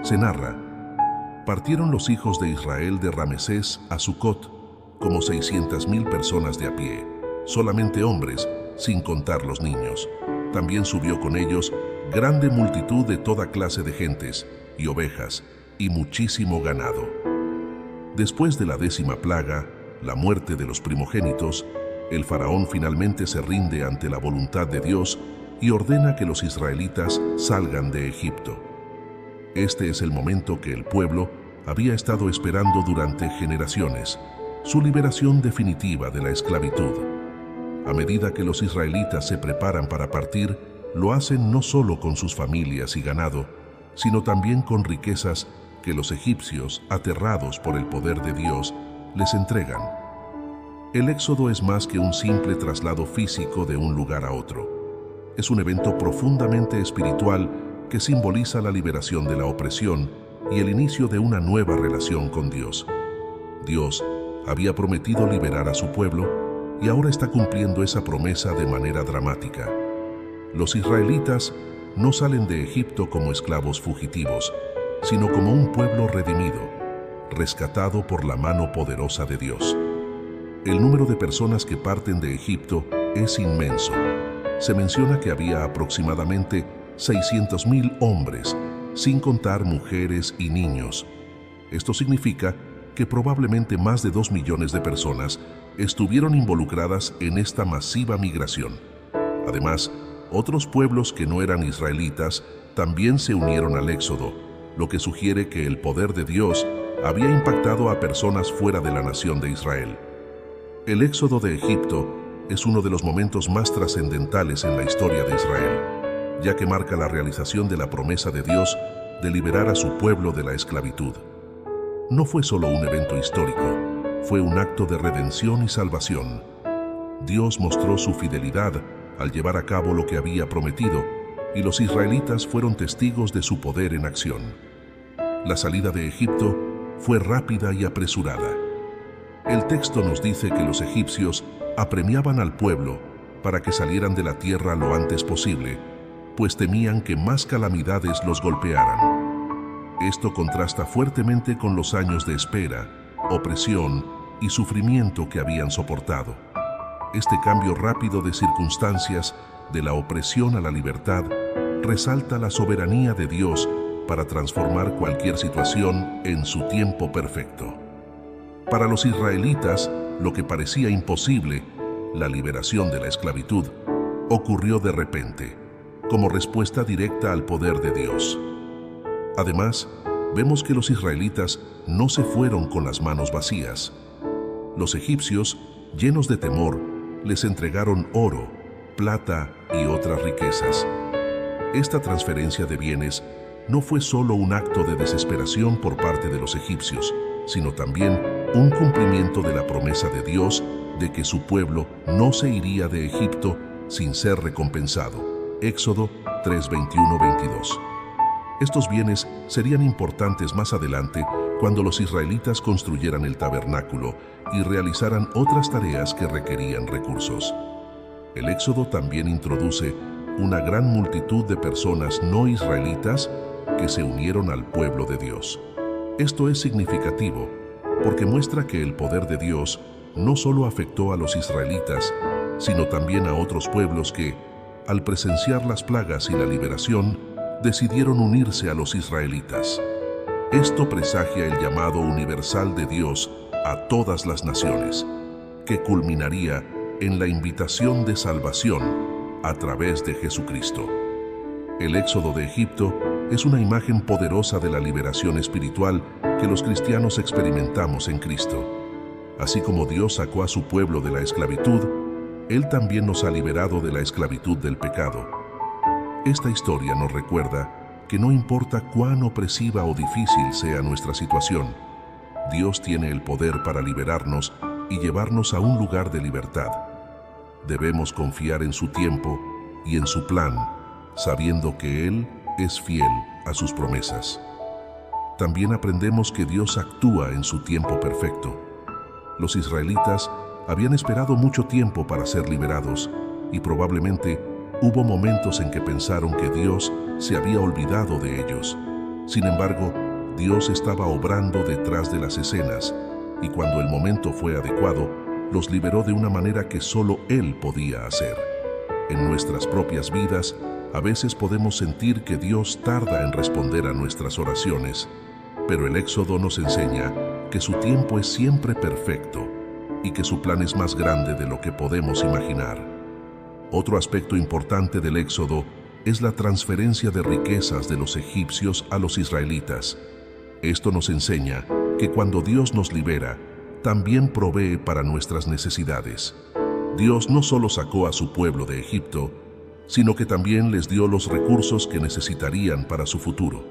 se narra: partieron los hijos de Israel de Ramesés a Sucot, como 600,000 personas de a pie, solamente hombres, sin contar los niños. También subió con ellos grande multitud de toda clase de gentes, y ovejas, y muchísimo ganado. Después de la 10ª plaga, la muerte de los primogénitos, el faraón finalmente se rinde ante la voluntad de Dios y ordena que los israelitas salgan de Egipto. Este es el momento que el pueblo había estado esperando durante generaciones, su liberación definitiva de la esclavitud. A medida que los israelitas se preparan para partir, lo hacen no solo con sus familias y ganado, sino también con riquezas que los egipcios, aterrados por el poder de Dios, les entregan. El éxodo es más que un simple traslado físico de un lugar a otro. Es un evento profundamente espiritual que simboliza la liberación de la opresión y el inicio de una nueva relación con Dios. Dios había prometido liberar a su pueblo y ahora está cumpliendo esa promesa de manera dramática. Los israelitas no salen de Egipto como esclavos fugitivos, sino como un pueblo redimido, rescatado por la mano poderosa de Dios. El número de personas que parten de Egipto es inmenso. Se menciona que había aproximadamente 600,000 hombres, sin contar mujeres y niños. Esto significa que probablemente más de 2 millones de personas estuvieron involucradas en esta masiva migración. Además, otros pueblos que no eran israelitas también se unieron al éxodo, lo que sugiere que el poder de Dios había impactado a personas fuera de la nación de Israel. El éxodo de Egipto es uno de los momentos más trascendentales en la historia de Israel, ya que marca la realización de la promesa de Dios de liberar a su pueblo de la esclavitud. No fue solo un evento histórico, fue un acto de redención y salvación. Dios mostró su fidelidad al llevar a cabo lo que había prometido, y los israelitas fueron testigos de su poder en acción. La salida de Egipto fue rápida y apresurada. El texto nos dice que los egipcios apremiaban al pueblo para que salieran de la tierra lo antes posible, pues temían que más calamidades los golpearan. Esto contrasta fuertemente con los años de espera, opresión y sufrimiento que habían soportado. Este cambio rápido de circunstancias, de la opresión a la libertad, resalta la soberanía de Dios para transformar cualquier situación en su tiempo perfecto. Para los israelitas, lo que parecía imposible, la liberación de la esclavitud, ocurrió de repente, como respuesta directa al poder de Dios. Además, vemos que los israelitas no se fueron con las manos vacías. Los egipcios, llenos de temor, les entregaron oro, plata y otras riquezas. Esta transferencia de bienes no fue solo un acto de desesperación por parte de los egipcios, sino también un cumplimiento de la promesa de Dios de que su pueblo no se iría de Egipto sin ser recompensado. Éxodo 3:21-22. Estos bienes serían importantes más adelante cuando los israelitas construyeran el tabernáculo y realizaran otras tareas que requerían recursos. El Éxodo también introduce una gran multitud de personas no israelitas que se unieron al pueblo de Dios. Esto es significativo porque muestra que el poder de Dios no solo afectó a los israelitas, sino también a otros pueblos que, al presenciar las plagas y la liberación, decidieron unirse a los israelitas. Esto presagia el llamado universal de Dios a todas las naciones, que culminaría en la invitación de salvación a través de Jesucristo. El éxodo de Egipto es una imagen poderosa de la liberación espiritual que los cristianos experimentamos en Cristo. Así como Dios sacó a su pueblo de la esclavitud, Él también nos ha liberado de la esclavitud del pecado. Esta historia nos recuerda que no importa cuán opresiva o difícil sea nuestra situación, Dios tiene el poder para liberarnos y llevarnos a un lugar de libertad. Debemos confiar en su tiempo y en su plan, sabiendo que Él es fiel a sus promesas. También aprendemos que Dios actúa en su tiempo perfecto. Los israelitas habían esperado mucho tiempo para ser liberados y probablemente hubo momentos en que pensaron que Dios se había olvidado de ellos. Sin embargo, Dios estaba obrando detrás de las escenas y cuando el momento fue adecuado, los liberó de una manera que solo Él podía hacer. En nuestras propias vidas, a veces podemos sentir que Dios tarda en responder a nuestras oraciones, pero el Éxodo nos enseña que su tiempo es siempre perfecto y que su plan es más grande de lo que podemos imaginar. Otro aspecto importante del Éxodo es la transferencia de riquezas de los egipcios a los israelitas. Esto nos enseña que cuando Dios nos libera, también provee para nuestras necesidades. Dios no solo sacó a su pueblo de Egipto, sino que también les dio los recursos que necesitarían para su futuro.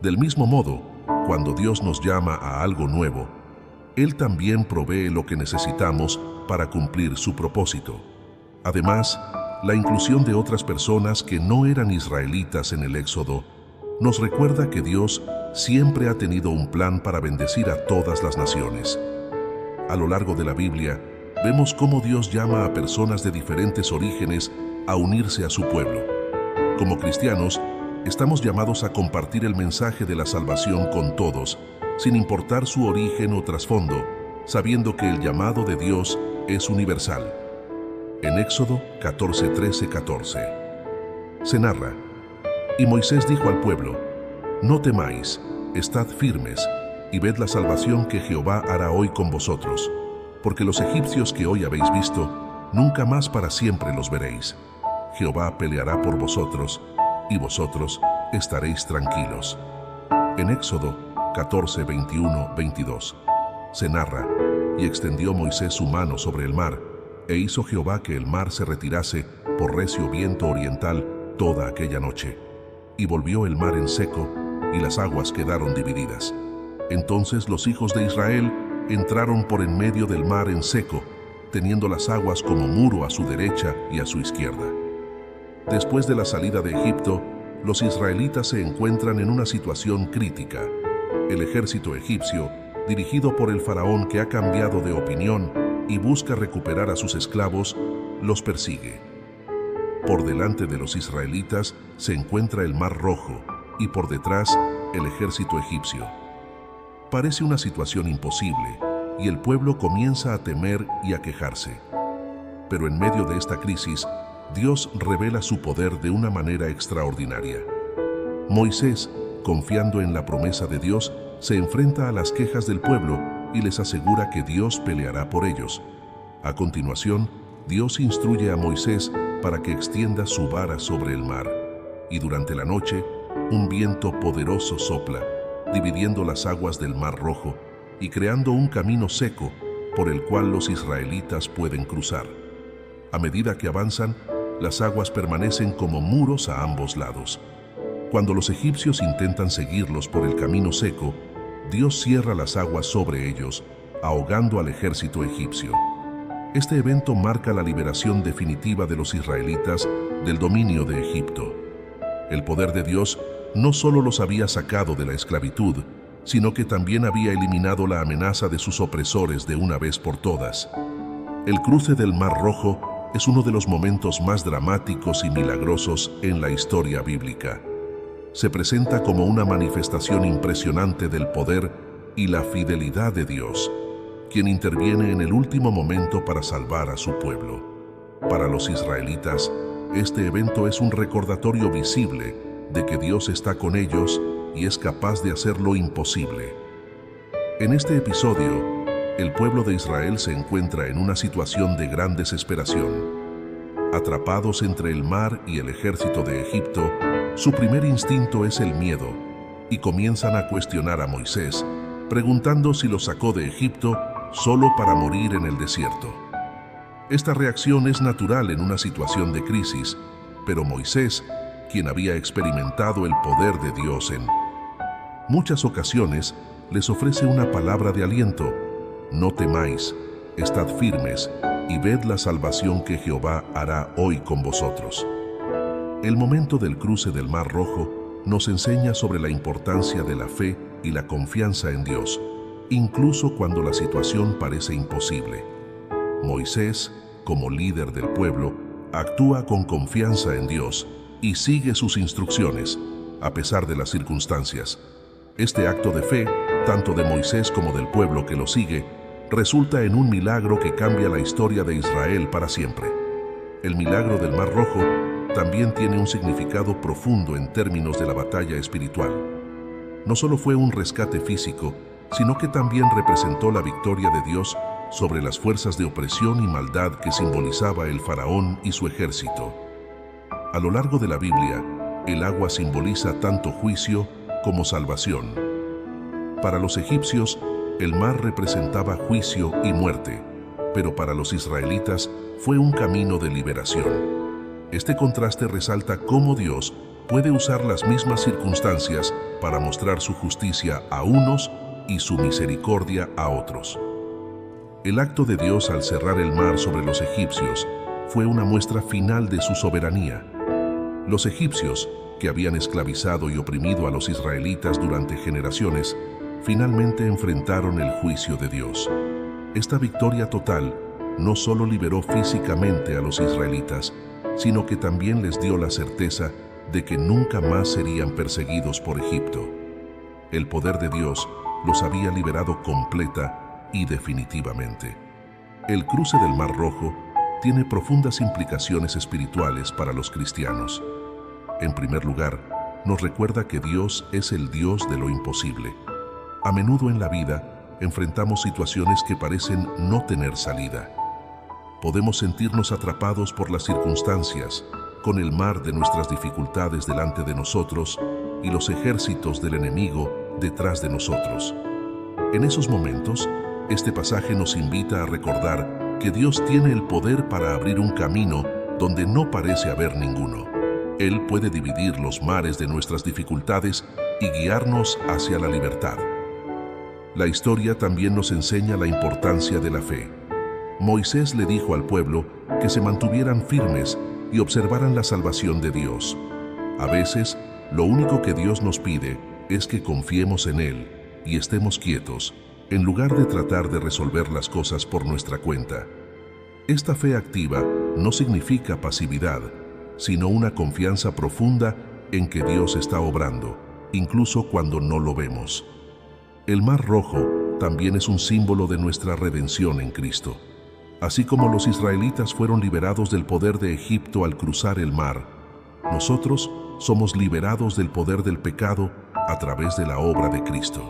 Del mismo modo, cuando Dios nos llama a algo nuevo, Él también provee lo que necesitamos para cumplir su propósito. Además, la inclusión de otras personas que no eran israelitas en el Éxodo nos recuerda que Dios siempre ha tenido un plan para bendecir a todas las naciones. A lo largo de la Biblia, vemos cómo Dios llama a personas de diferentes orígenes a unirse a su pueblo. Como cristianos, estamos llamados a compartir el mensaje de la salvación con todos, sin importar su origen o trasfondo, sabiendo que el llamado de Dios es universal. En Éxodo 14:13-14 se narra: Y Moisés dijo al pueblo: No temáis, estad firmes, y ved la salvación que Jehová hará hoy con vosotros, porque los egipcios que hoy habéis visto, nunca más para siempre los veréis. Jehová peleará por vosotros, y vosotros estaréis tranquilos. En Éxodo 14:21-22 se narra: Y extendió Moisés su mano sobre el mar, e hizo Jehová que el mar se retirase por recio viento oriental toda aquella noche. Y volvió el mar en seco, y las aguas quedaron divididas. Entonces los hijos de Israel entraron por en medio del mar en seco, teniendo las aguas como muro a su derecha y a su izquierda. Después de la salida de Egipto, los israelitas se encuentran en una situación crítica. El ejército egipcio, dirigido por el faraón que ha cambiado de opinión y busca recuperar a sus esclavos, los persigue. Por delante de los israelitas se encuentra el Mar Rojo y por detrás el ejército egipcio. Parece una situación imposible y el pueblo comienza a temer y a quejarse. Pero en medio de esta crisis, Dios revela su poder de una manera extraordinaria. Moisés, confiando en la promesa de Dios, se enfrenta a las quejas del pueblo y les asegura que Dios peleará por ellos. A continuación, Dios instruye a Moisés para que extienda su vara sobre el mar, y durante la noche, un viento poderoso sopla, dividiendo las aguas del Mar Rojo y creando un camino seco por el cual los israelitas pueden cruzar. A medida que avanzan, las aguas permanecen como muros a ambos lados. Cuando los egipcios intentan seguirlos por el camino seco, Dios cierra las aguas sobre ellos, ahogando al ejército egipcio. Este evento marca la liberación definitiva de los israelitas del dominio de Egipto. El poder de Dios no solo los había sacado de la esclavitud, sino que también había eliminado la amenaza de sus opresores de una vez por todas. El cruce del Mar Rojo es uno de los momentos más dramáticos y milagrosos en la historia bíblica. Se presenta como una manifestación impresionante del poder y la fidelidad de Dios, quien interviene en el último momento para salvar a su pueblo. Para los israelitas, este evento es un recordatorio visible de que Dios está con ellos y es capaz de hacer lo imposible. En este episodio, el pueblo de Israel se encuentra en una situación de gran desesperación. Atrapados entre el mar y el ejército de Egipto, su primer instinto es el miedo, y comienzan a cuestionar a Moisés, preguntando si lo sacó de Egipto solo para morir en el desierto. Esta reacción es natural en una situación de crisis, pero Moisés, quien había experimentado el poder de Dios en muchas ocasiones, les ofrece una palabra de aliento: no temáis, estad firmes y ved la salvación que Jehová hará hoy con vosotros. El momento del cruce del Mar Rojo nos enseña sobre la importancia de la fe y la confianza en Dios, incluso cuando la situación parece imposible. Moisés, como líder del pueblo, actúa con confianza en Dios y sigue sus instrucciones, a pesar de las circunstancias. Este acto de fe, tanto de Moisés como del pueblo que lo sigue, resulta en un milagro que cambia la historia de Israel para siempre. El milagro del Mar Rojo también tiene un significado profundo en términos de la batalla espiritual. No solo fue un rescate físico, sino que también representó la victoria de Dios sobre las fuerzas de opresión y maldad que simbolizaba el faraón y su ejército. A lo largo de la Biblia, el agua simboliza tanto juicio como salvación. Para los egipcios, el mar representaba juicio y muerte, pero para los israelitas fue un camino de liberación. Este contraste resalta cómo Dios puede usar las mismas circunstancias para mostrar su justicia a unos y su misericordia a otros. El acto de Dios al cerrar el mar sobre los egipcios fue una muestra final de su soberanía. Los egipcios, que habían esclavizado y oprimido a los israelitas durante generaciones, finalmente enfrentaron el juicio de Dios. Esta victoria total no solo liberó físicamente a los israelitas, sino que también les dio la certeza de que nunca más serían perseguidos por Egipto. El poder de Dios los había liberado completa y definitivamente. El cruce del Mar Rojo tiene profundas implicaciones espirituales para los cristianos. En primer lugar, nos recuerda que Dios es el Dios de lo imposible. A menudo en la vida enfrentamos situaciones que parecen no tener salida. Podemos sentirnos atrapados por las circunstancias, con el mar de nuestras dificultades delante de nosotros y los ejércitos del enemigo detrás de nosotros. En esos momentos, este pasaje nos invita a recordar que Dios tiene el poder para abrir un camino donde no parece haber ninguno. Él puede dividir los mares de nuestras dificultades y guiarnos hacia la libertad. La historia también nos enseña la importancia de la fe. Moisés le dijo al pueblo que se mantuvieran firmes y observaran la salvación de Dios. A veces, lo único que Dios nos pide es que confiemos en Él y estemos quietos, en lugar de tratar de resolver las cosas por nuestra cuenta. Esta fe activa no significa pasividad, sino una confianza profunda en que Dios está obrando, incluso cuando no lo vemos. El Mar Rojo también es un símbolo de nuestra redención en Cristo. Así como los israelitas fueron liberados del poder de Egipto al cruzar el mar, nosotros somos liberados del poder del pecado a través de la obra de Cristo.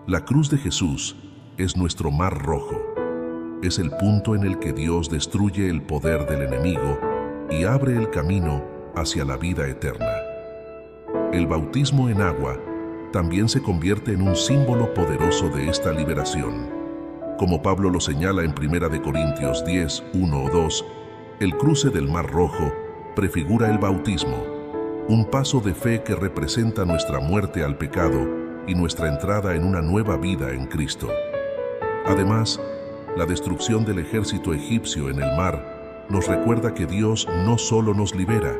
La cruz de Jesús es nuestro Mar Rojo. Es el punto en el que Dios destruye el poder del enemigo y abre el camino hacia la vida eterna. El bautismo en agua también se convierte en un símbolo poderoso de esta liberación. Como Pablo lo señala en 1 Corintios 10, 1 o 2, el cruce del Mar Rojo prefigura el bautismo, un paso de fe que representa nuestra muerte al pecado y nuestra entrada en una nueva vida en Cristo. Además, la destrucción del ejército egipcio en el mar nos recuerda que Dios no solo nos libera,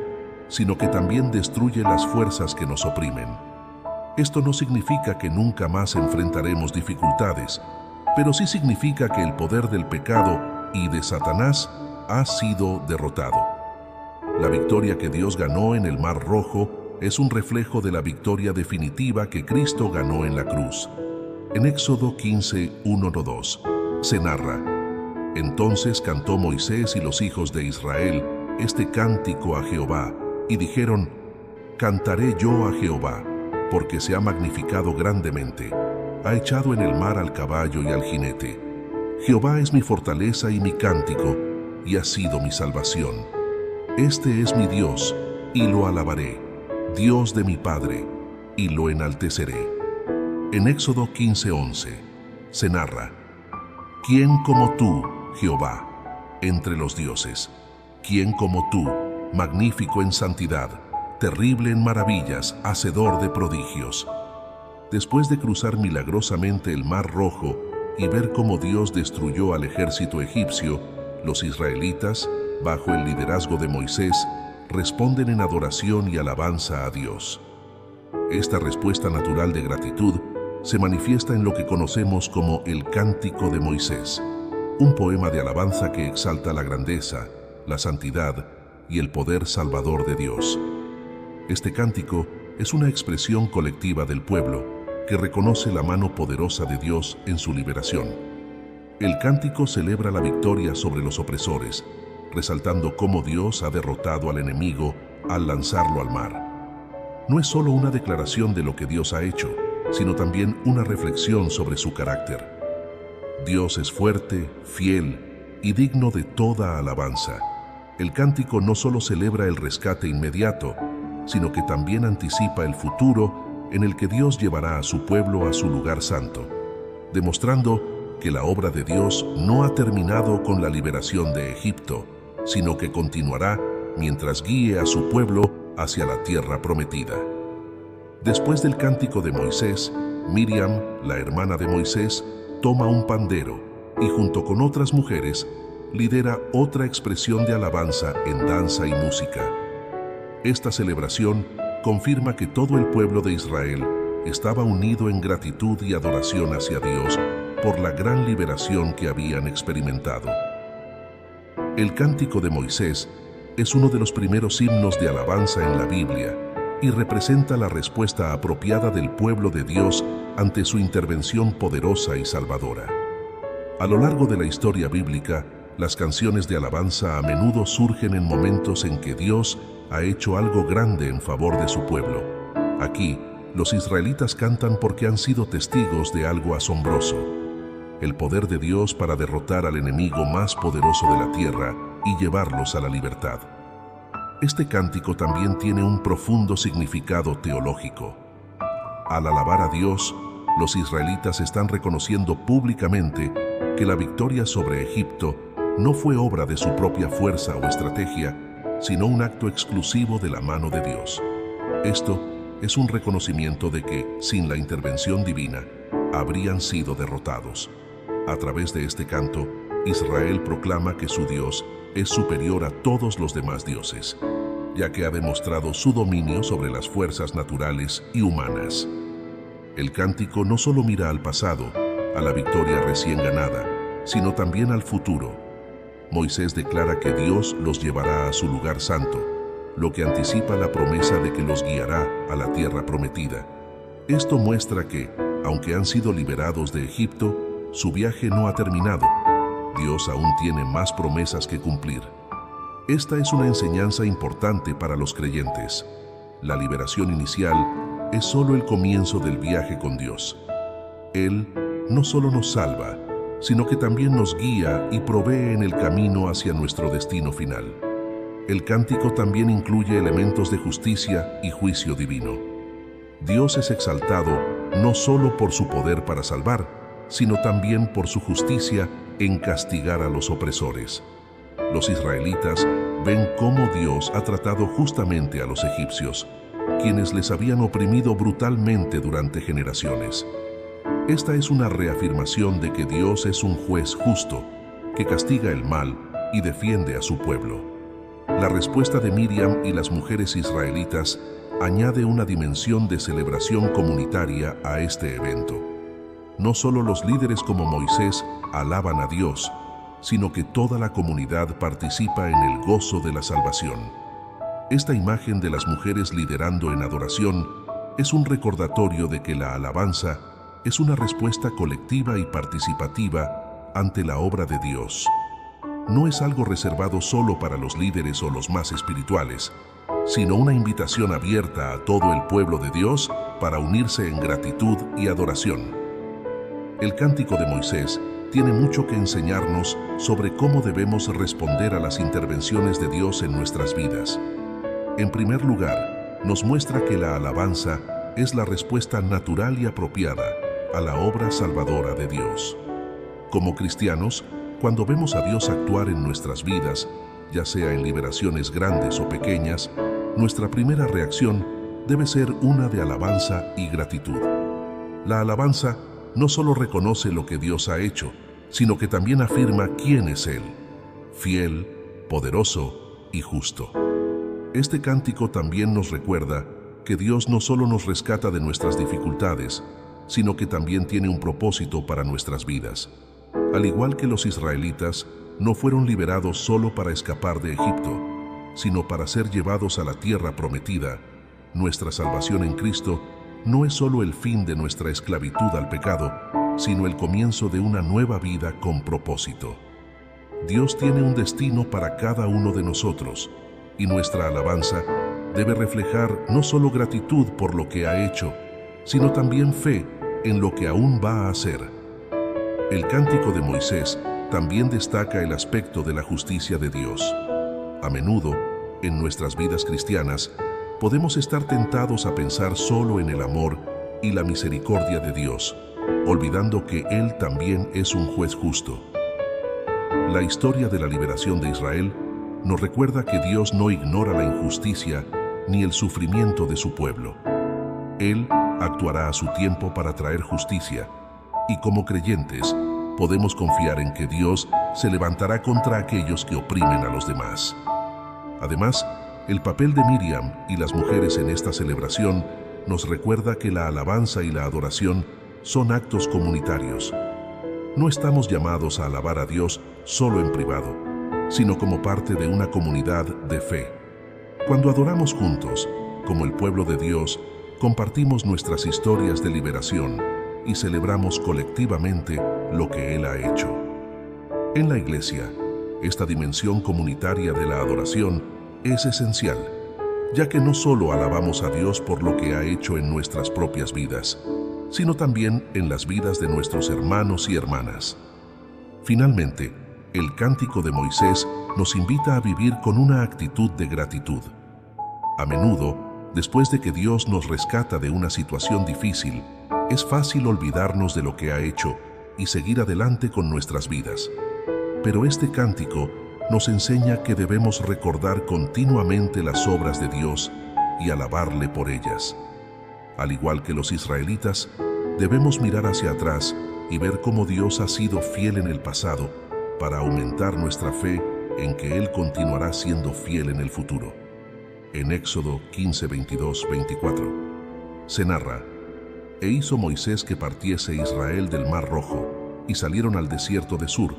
sino que también destruye las fuerzas que nos oprimen. Esto no significa que nunca más enfrentaremos dificultades, pero sí significa que el poder del pecado y de Satanás ha sido derrotado. La victoria que Dios ganó en el Mar Rojo es un reflejo de la victoria definitiva que Cristo ganó en la cruz. En Éxodo 15, 1-2, se narra: Entonces cantó Moisés y los hijos de Israel este cántico a Jehová, y dijeron: Cantaré yo a Jehová, porque se ha magnificado grandemente. Ha echado en el mar al caballo y al jinete. Jehová es mi fortaleza y mi cántico, y ha sido mi salvación. Este es mi Dios, y lo alabaré, Dios de mi Padre, y lo enalteceré. En Éxodo 15:11 se narra: ¿Quién como tú, Jehová, entre los dioses? ¿Quién como tú, magnífico en santidad, terrible en maravillas, hacedor de prodigios? Después de cruzar milagrosamente el Mar Rojo y ver cómo Dios destruyó al ejército egipcio, los israelitas, bajo el liderazgo de Moisés, responden en adoración y alabanza a Dios. Esta respuesta natural de gratitud se manifiesta en lo que conocemos como el Cántico de Moisés, un poema de alabanza que exalta la grandeza, la santidad y el poder salvador de Dios. Este cántico es una expresión colectiva del pueblo que reconoce la mano poderosa de Dios en su liberación. El cántico celebra la victoria sobre los opresores, resaltando cómo Dios ha derrotado al enemigo al lanzarlo al mar. No es solo una declaración de lo que Dios ha hecho, sino también una reflexión sobre su carácter. Dios es fuerte, fiel y digno de toda alabanza. El cántico no solo celebra el rescate inmediato, sino que también anticipa el futuro en el que Dios llevará a su pueblo a su lugar santo, demostrando que la obra de Dios no ha terminado con la liberación de Egipto, sino que continuará mientras guíe a su pueblo hacia la tierra prometida. Después del cántico de Moisés, Miriam, la hermana de Moisés, toma un pandero y junto con otras mujeres lidera otra expresión de alabanza en danza y música. Esta celebración confirma que todo el pueblo de Israel estaba unido en gratitud y adoración hacia Dios por la gran liberación que habían experimentado. El Cántico de Moisés es uno de los primeros himnos de alabanza en la Biblia y representa la respuesta apropiada del pueblo de Dios ante su intervención poderosa y salvadora. A lo largo de la historia bíblica, las canciones de alabanza a menudo surgen en momentos en que Dios ha hecho algo grande en favor de su pueblo. Aquí, los israelitas cantan porque han sido testigos de algo asombroso: el poder de Dios para derrotar al enemigo más poderoso de la tierra y llevarlos a la libertad. Este cántico también tiene un profundo significado teológico. Al alabar a Dios, los israelitas están reconociendo públicamente que la victoria sobre Egipto no fue obra de su propia fuerza o estrategia, sino un acto exclusivo de la mano de Dios. Esto es un reconocimiento de que, sin la intervención divina, habrían sido derrotados. A través de este canto, Israel proclama que su Dios es superior a todos los demás dioses, ya que ha demostrado su dominio sobre las fuerzas naturales y humanas. El cántico no solo mira al pasado, a la victoria recién ganada, sino también al futuro. Moisés declara que Dios los llevará a su lugar santo, lo que anticipa la promesa de que los guiará a la tierra prometida. Esto muestra que, aunque han sido liberados de Egipto, su viaje no ha terminado. Dios aún tiene más promesas que cumplir. Esta es una enseñanza importante para los creyentes. La liberación inicial es solo el comienzo del viaje con Dios. Él no solo nos salva, sino que también nos guía y provee en el camino hacia nuestro destino final. El cántico también incluye elementos de justicia y juicio divino. Dios es exaltado no solo por su poder para salvar, sino también por su justicia en castigar a los opresores. Los israelitas ven cómo Dios ha tratado justamente a los egipcios, quienes les habían oprimido brutalmente durante generaciones. Esta es una reafirmación de que Dios es un juez justo, que castiga el mal y defiende a su pueblo. La respuesta de Miriam y las mujeres israelitas añade una dimensión de celebración comunitaria a este evento. No solo los líderes como Moisés alaban a Dios, sino que toda la comunidad participa en el gozo de la salvación. Esta imagen de las mujeres liderando en adoración es un recordatorio de que la alabanza es una respuesta colectiva y participativa ante la obra de Dios. No es algo reservado solo para los líderes o los más espirituales, sino una invitación abierta a todo el pueblo de Dios para unirse en gratitud y adoración. El Cántico de Moisés tiene mucho que enseñarnos sobre cómo debemos responder a las intervenciones de Dios en nuestras vidas. En primer lugar, nos muestra que la alabanza es la respuesta natural y apropiada a la obra salvadora de Dios. Como cristianos, cuando vemos a Dios actuar en nuestras vidas, ya sea en liberaciones grandes o pequeñas, nuestra primera reacción debe ser una de alabanza y gratitud. La alabanza no solo reconoce lo que Dios ha hecho, sino que también afirma quién es Él: fiel, poderoso y justo. Este cántico también nos recuerda que Dios no solo nos rescata de nuestras dificultades, sino que también tiene un propósito para nuestras vidas. Al igual que los israelitas, no fueron liberados solo para escapar de Egipto, sino para ser llevados a la tierra prometida. Nuestra salvación en Cristo no es solo el fin de nuestra esclavitud al pecado, sino el comienzo de una nueva vida con propósito. Dios tiene un destino para cada uno de nosotros, y nuestra alabanza debe reflejar no solo gratitud por lo que ha hecho, sino también fe en lo que aún va a hacer. El Cántico de Moisés también destaca el aspecto de la justicia de Dios. A menudo, en nuestras vidas cristianas, podemos estar tentados a pensar solo en el amor y la misericordia de Dios, olvidando que Él también es un juez justo. La historia de la liberación de Israel nos recuerda que Dios no ignora la injusticia ni el sufrimiento de su pueblo. Él actuará a su tiempo para traer justicia, y como creyentes podemos confiar en que Dios se levantará contra aquellos que oprimen a los demás. Además, el papel de Miriam y las mujeres en esta celebración nos recuerda que la alabanza y la adoración son actos comunitarios. No estamos llamados a alabar a Dios solo en privado, sino como parte de una comunidad de fe. Cuando adoramos juntos, como el pueblo de Dios, compartimos nuestras historias de liberación y celebramos colectivamente lo que Él ha hecho. En la Iglesia, esta dimensión comunitaria de la adoración es esencial, ya que no solo alabamos a Dios por lo que ha hecho en nuestras propias vidas, sino también en las vidas de nuestros hermanos y hermanas. Finalmente, el Cántico de Moisés nos invita a vivir con una actitud de gratitud. A menudo, después de que Dios nos rescata de una situación difícil, es fácil olvidarnos de lo que ha hecho y seguir adelante con nuestras vidas. Pero este cántico nos enseña que debemos recordar continuamente las obras de Dios y alabarle por ellas. Al igual que los israelitas, debemos mirar hacia atrás y ver cómo Dios ha sido fiel en el pasado para aumentar nuestra fe en que Él continuará siendo fiel en el futuro. En Éxodo 15, 22, 24, se narra: «E hizo Moisés que partiese Israel del Mar Rojo, y salieron al desierto de Sur,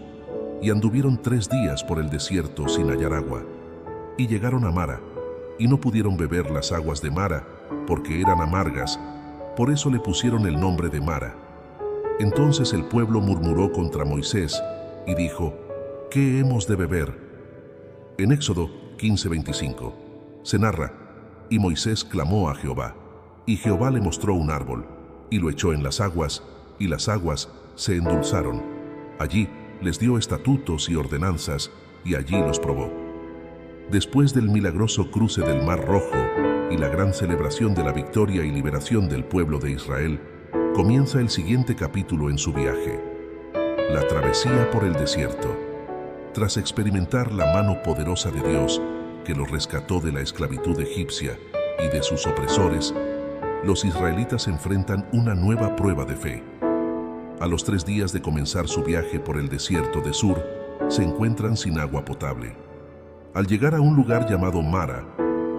y anduvieron 3 días por el desierto sin hallar agua. Y llegaron a Mara, y no pudieron beber las aguas de Mara, porque eran amargas, por eso le pusieron el nombre de Mara. Entonces el pueblo murmuró contra Moisés, y dijo: ¿Qué hemos de beber?». En Éxodo 15, 25, se narra: «Y Moisés clamó a Jehová, y Jehová le mostró un árbol, y lo echó en las aguas, y las aguas se endulzaron. Allí les dio estatutos y ordenanzas, y allí los probó». Después del milagroso cruce del Mar Rojo y la gran celebración de la victoria y liberación del pueblo de Israel, comienza el siguiente capítulo en su viaje: la travesía por el desierto. Tras experimentar la mano poderosa de Dios, que los rescató de la esclavitud egipcia y de sus opresores, los israelitas enfrentan una nueva prueba de fe. A los 3 días de comenzar su viaje por el desierto de Sur, se encuentran sin agua potable. Al llegar a un lugar llamado Mara,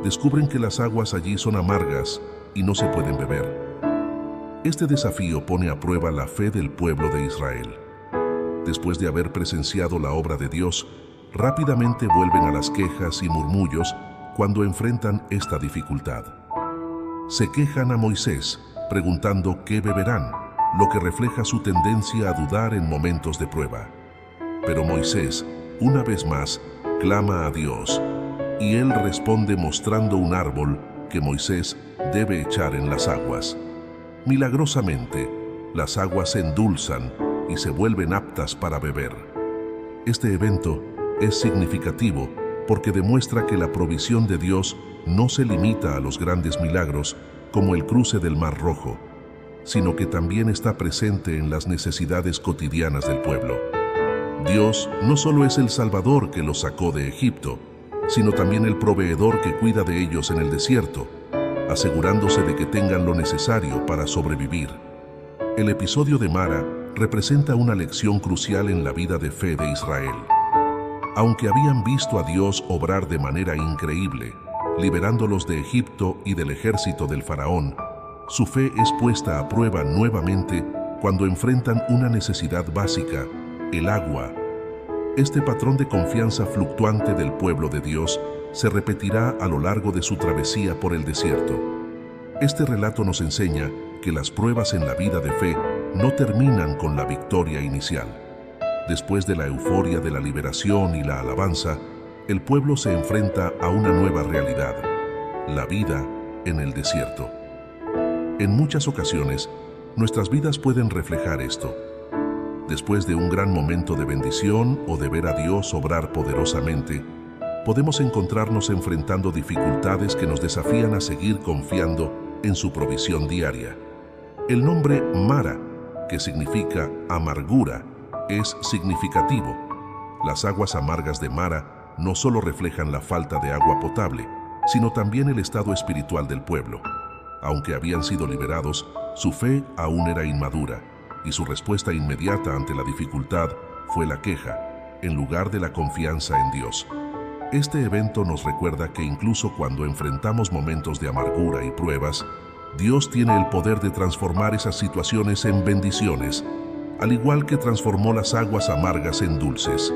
descubren que las aguas allí son amargas y no se pueden beber. Este desafío pone a prueba la fe del pueblo de Israel. Después de haber presenciado la obra de Dios, rápidamente vuelven a las quejas y murmullos cuando enfrentan esta dificultad. Se quejan a Moisés, preguntando qué beberán, lo que refleja su tendencia a dudar en momentos de prueba. Pero Moisés, una vez más, clama a Dios, y Él responde mostrando un árbol que Moisés debe echar en las aguas. Milagrosamente, las aguas se endulzan y se vuelven aptas para beber. Este evento es significativo porque demuestra que la provisión de Dios no se limita a los grandes milagros como el cruce del Mar Rojo, sino que también está presente en las necesidades cotidianas del pueblo. Dios no solo es el Salvador que los sacó de Egipto, sino también el proveedor que cuida de ellos en el desierto, asegurándose de que tengan lo necesario para sobrevivir. El episodio de Mara representa una lección crucial en la vida de fe de Israel. Aunque habían visto a Dios obrar de manera increíble, liberándolos de Egipto y del ejército del faraón, su fe es puesta a prueba nuevamente cuando enfrentan una necesidad básica: el agua. Este patrón de confianza fluctuante del pueblo de Dios se repetirá a lo largo de su travesía por el desierto. Este relato nos enseña que las pruebas en la vida de fe no terminan con la victoria inicial. Después de la euforia de la liberación y la alabanza, el pueblo se enfrenta a una nueva realidad: la vida en el desierto. En muchas ocasiones, nuestras vidas pueden reflejar esto. Después de un gran momento de bendición o de ver a Dios obrar poderosamente, podemos encontrarnos enfrentando dificultades que nos desafían a seguir confiando en su provisión diaria. El nombre Mara, que significa amargura, es significativo. Las aguas amargas de Mara no solo reflejan la falta de agua potable, sino también el estado espiritual del pueblo. Aunque habían sido liberados, su fe aún era inmadura, y su respuesta inmediata ante la dificultad fue la queja, en lugar de la confianza en Dios. Este evento nos recuerda que incluso cuando enfrentamos momentos de amargura y pruebas, Dios tiene el poder de transformar esas situaciones en bendiciones, al igual que transformó las aguas amargas en dulces.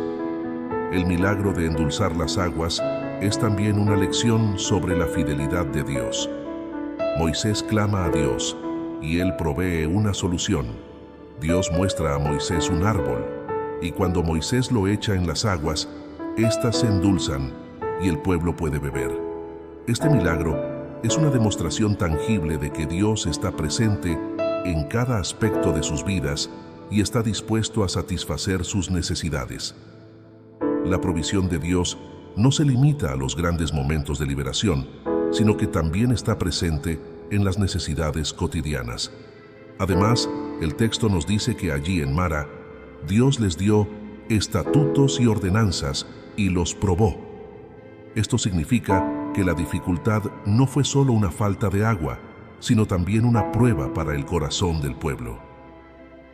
El milagro de endulzar las aguas es también una lección sobre la fidelidad de Dios. Moisés clama a Dios, y Él provee una solución. Dios muestra a Moisés un árbol, y cuando Moisés lo echa en las aguas, éstas se endulzan y el pueblo puede beber. Este milagro es una demostración tangible de que Dios está presente en cada aspecto de sus vidas y está dispuesto a satisfacer sus necesidades. La provisión de Dios no se limita a los grandes momentos de liberación, sino que también está presente en las necesidades cotidianas. Además, el texto nos dice que allí en Mara, Dios les dio estatutos y ordenanzas y los probó. Esto significa que la dificultad no fue solo una falta de agua, sino también una prueba para el corazón del pueblo.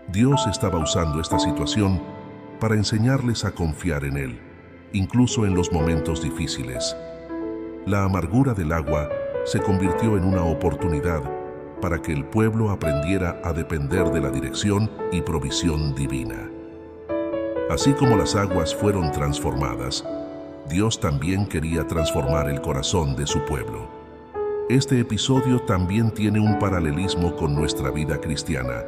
Dios estaba usando esta situación para enseñarles a confiar en Él, incluso en los momentos difíciles. La amargura del agua se convirtió en una oportunidad para que el pueblo aprendiera a depender de la dirección y provisión divina. Así como las aguas fueron transformadas, Dios también quería transformar el corazón de su pueblo. Este episodio también tiene un paralelismo con nuestra vida cristiana.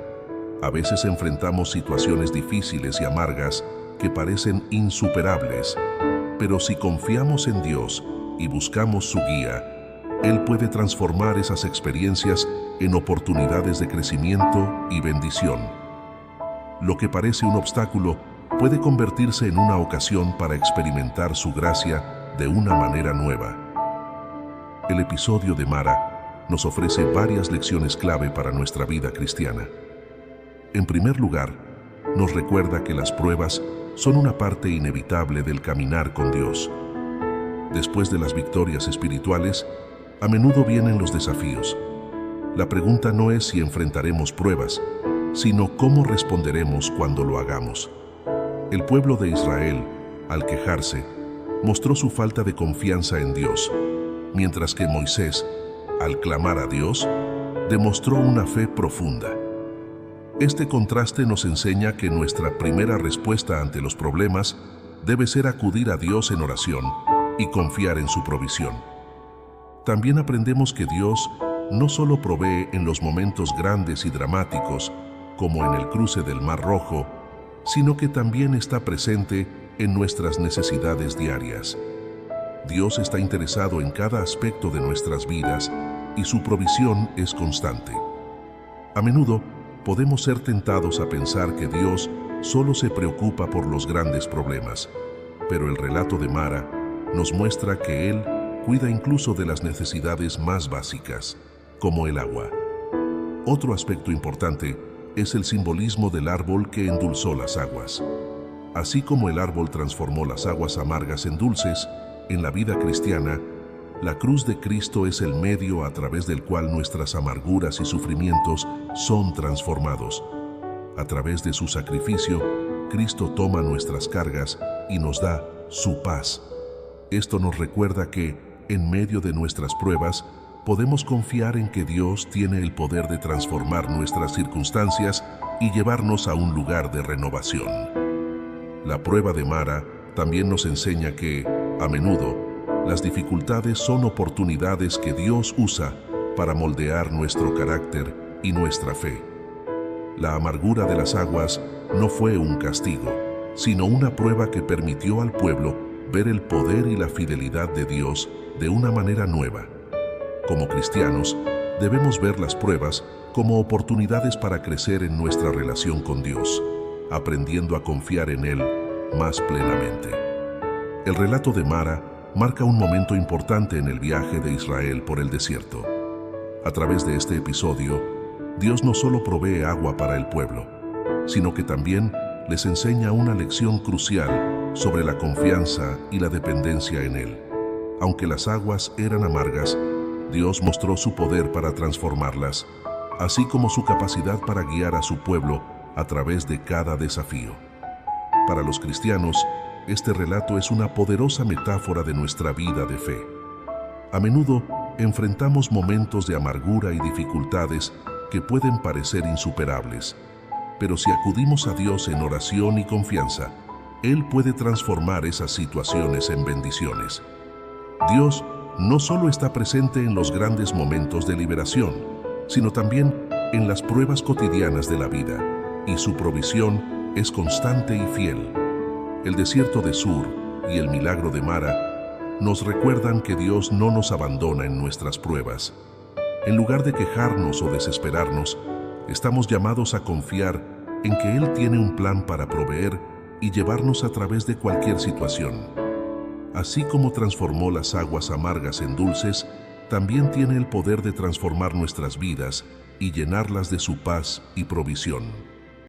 A veces enfrentamos situaciones difíciles y amargas que parecen insuperables, pero si confiamos en Dios y buscamos su guía, Él puede transformar esas experiencias en oportunidades de crecimiento y bendición. Lo que parece un obstáculo puede convertirse en una ocasión para experimentar su gracia de una manera nueva. El episodio de Mara nos ofrece varias lecciones clave para nuestra vida cristiana. En primer lugar, nos recuerda que las pruebas son una parte inevitable del caminar con Dios. Después de las victorias espirituales, a menudo vienen los desafíos. La pregunta no es si enfrentaremos pruebas, sino cómo responderemos cuando lo hagamos. El pueblo de Israel, al quejarse, mostró su falta de confianza en Dios, mientras que Moisés, al clamar a Dios, demostró una fe profunda. Este contraste nos enseña que nuestra primera respuesta ante los problemas debe ser acudir a Dios en oración y confiar en su provisión. También aprendemos que Dios no solo provee en los momentos grandes y dramáticos, como en el cruce del Mar Rojo, sino que también está presente en nuestras necesidades diarias. Dios está interesado en cada aspecto de nuestras vidas y su provisión es constante. A menudo podemos ser tentados a pensar que Dios solo se preocupa por los grandes problemas, pero el relato de Mara nos muestra que Él cuida incluso de las necesidades más básicas, como el agua. Otro aspecto importante es el simbolismo del árbol que endulzó las aguas. Así como el árbol transformó las aguas amargas en dulces, en la vida cristiana, la cruz de Cristo es el medio a través del cual nuestras amarguras y sufrimientos son transformados. A través de su sacrificio, Cristo toma nuestras cargas y nos da su paz. Esto nos recuerda que, en medio de nuestras pruebas, podemos confiar en que Dios tiene el poder de transformar nuestras circunstancias y llevarnos a un lugar de renovación. La prueba de Mara también nos enseña que, a menudo, las dificultades son oportunidades que Dios usa para moldear nuestro carácter y nuestra fe. La amargura de las aguas no fue un castigo, sino una prueba que permitió al pueblo ver el poder y la fidelidad de Dios de una manera nueva. Como cristianos, debemos ver las pruebas como oportunidades para crecer en nuestra relación con Dios, aprendiendo a confiar en Él más plenamente. El relato de Mara marca un momento importante en el viaje de Israel por el desierto. A través de este episodio, Dios no solo provee agua para el pueblo, sino que también les enseña una lección crucial sobre la confianza y la dependencia en Él. Aunque las aguas eran amargas, Dios mostró su poder para transformarlas, así como su capacidad para guiar a su pueblo a través de cada desafío. Para los cristianos, este relato es una poderosa metáfora de nuestra vida de fe. A menudo enfrentamos momentos de amargura y dificultades que pueden parecer insuperables, pero si acudimos a Dios en oración y confianza, Él puede transformar esas situaciones en bendiciones. Dios no solo está presente en los grandes momentos de liberación, sino también en las pruebas cotidianas de la vida, y su provisión es constante y fiel. El desierto de Sur y el milagro de Mara nos recuerdan que Dios no nos abandona en nuestras pruebas. En lugar de quejarnos o desesperarnos, estamos llamados a confiar en que Él tiene un plan para proveer y llevarnos a través de cualquier situación. Así como transformó las aguas amargas en dulces, también tiene el poder de transformar nuestras vidas y llenarlas de su paz y provisión.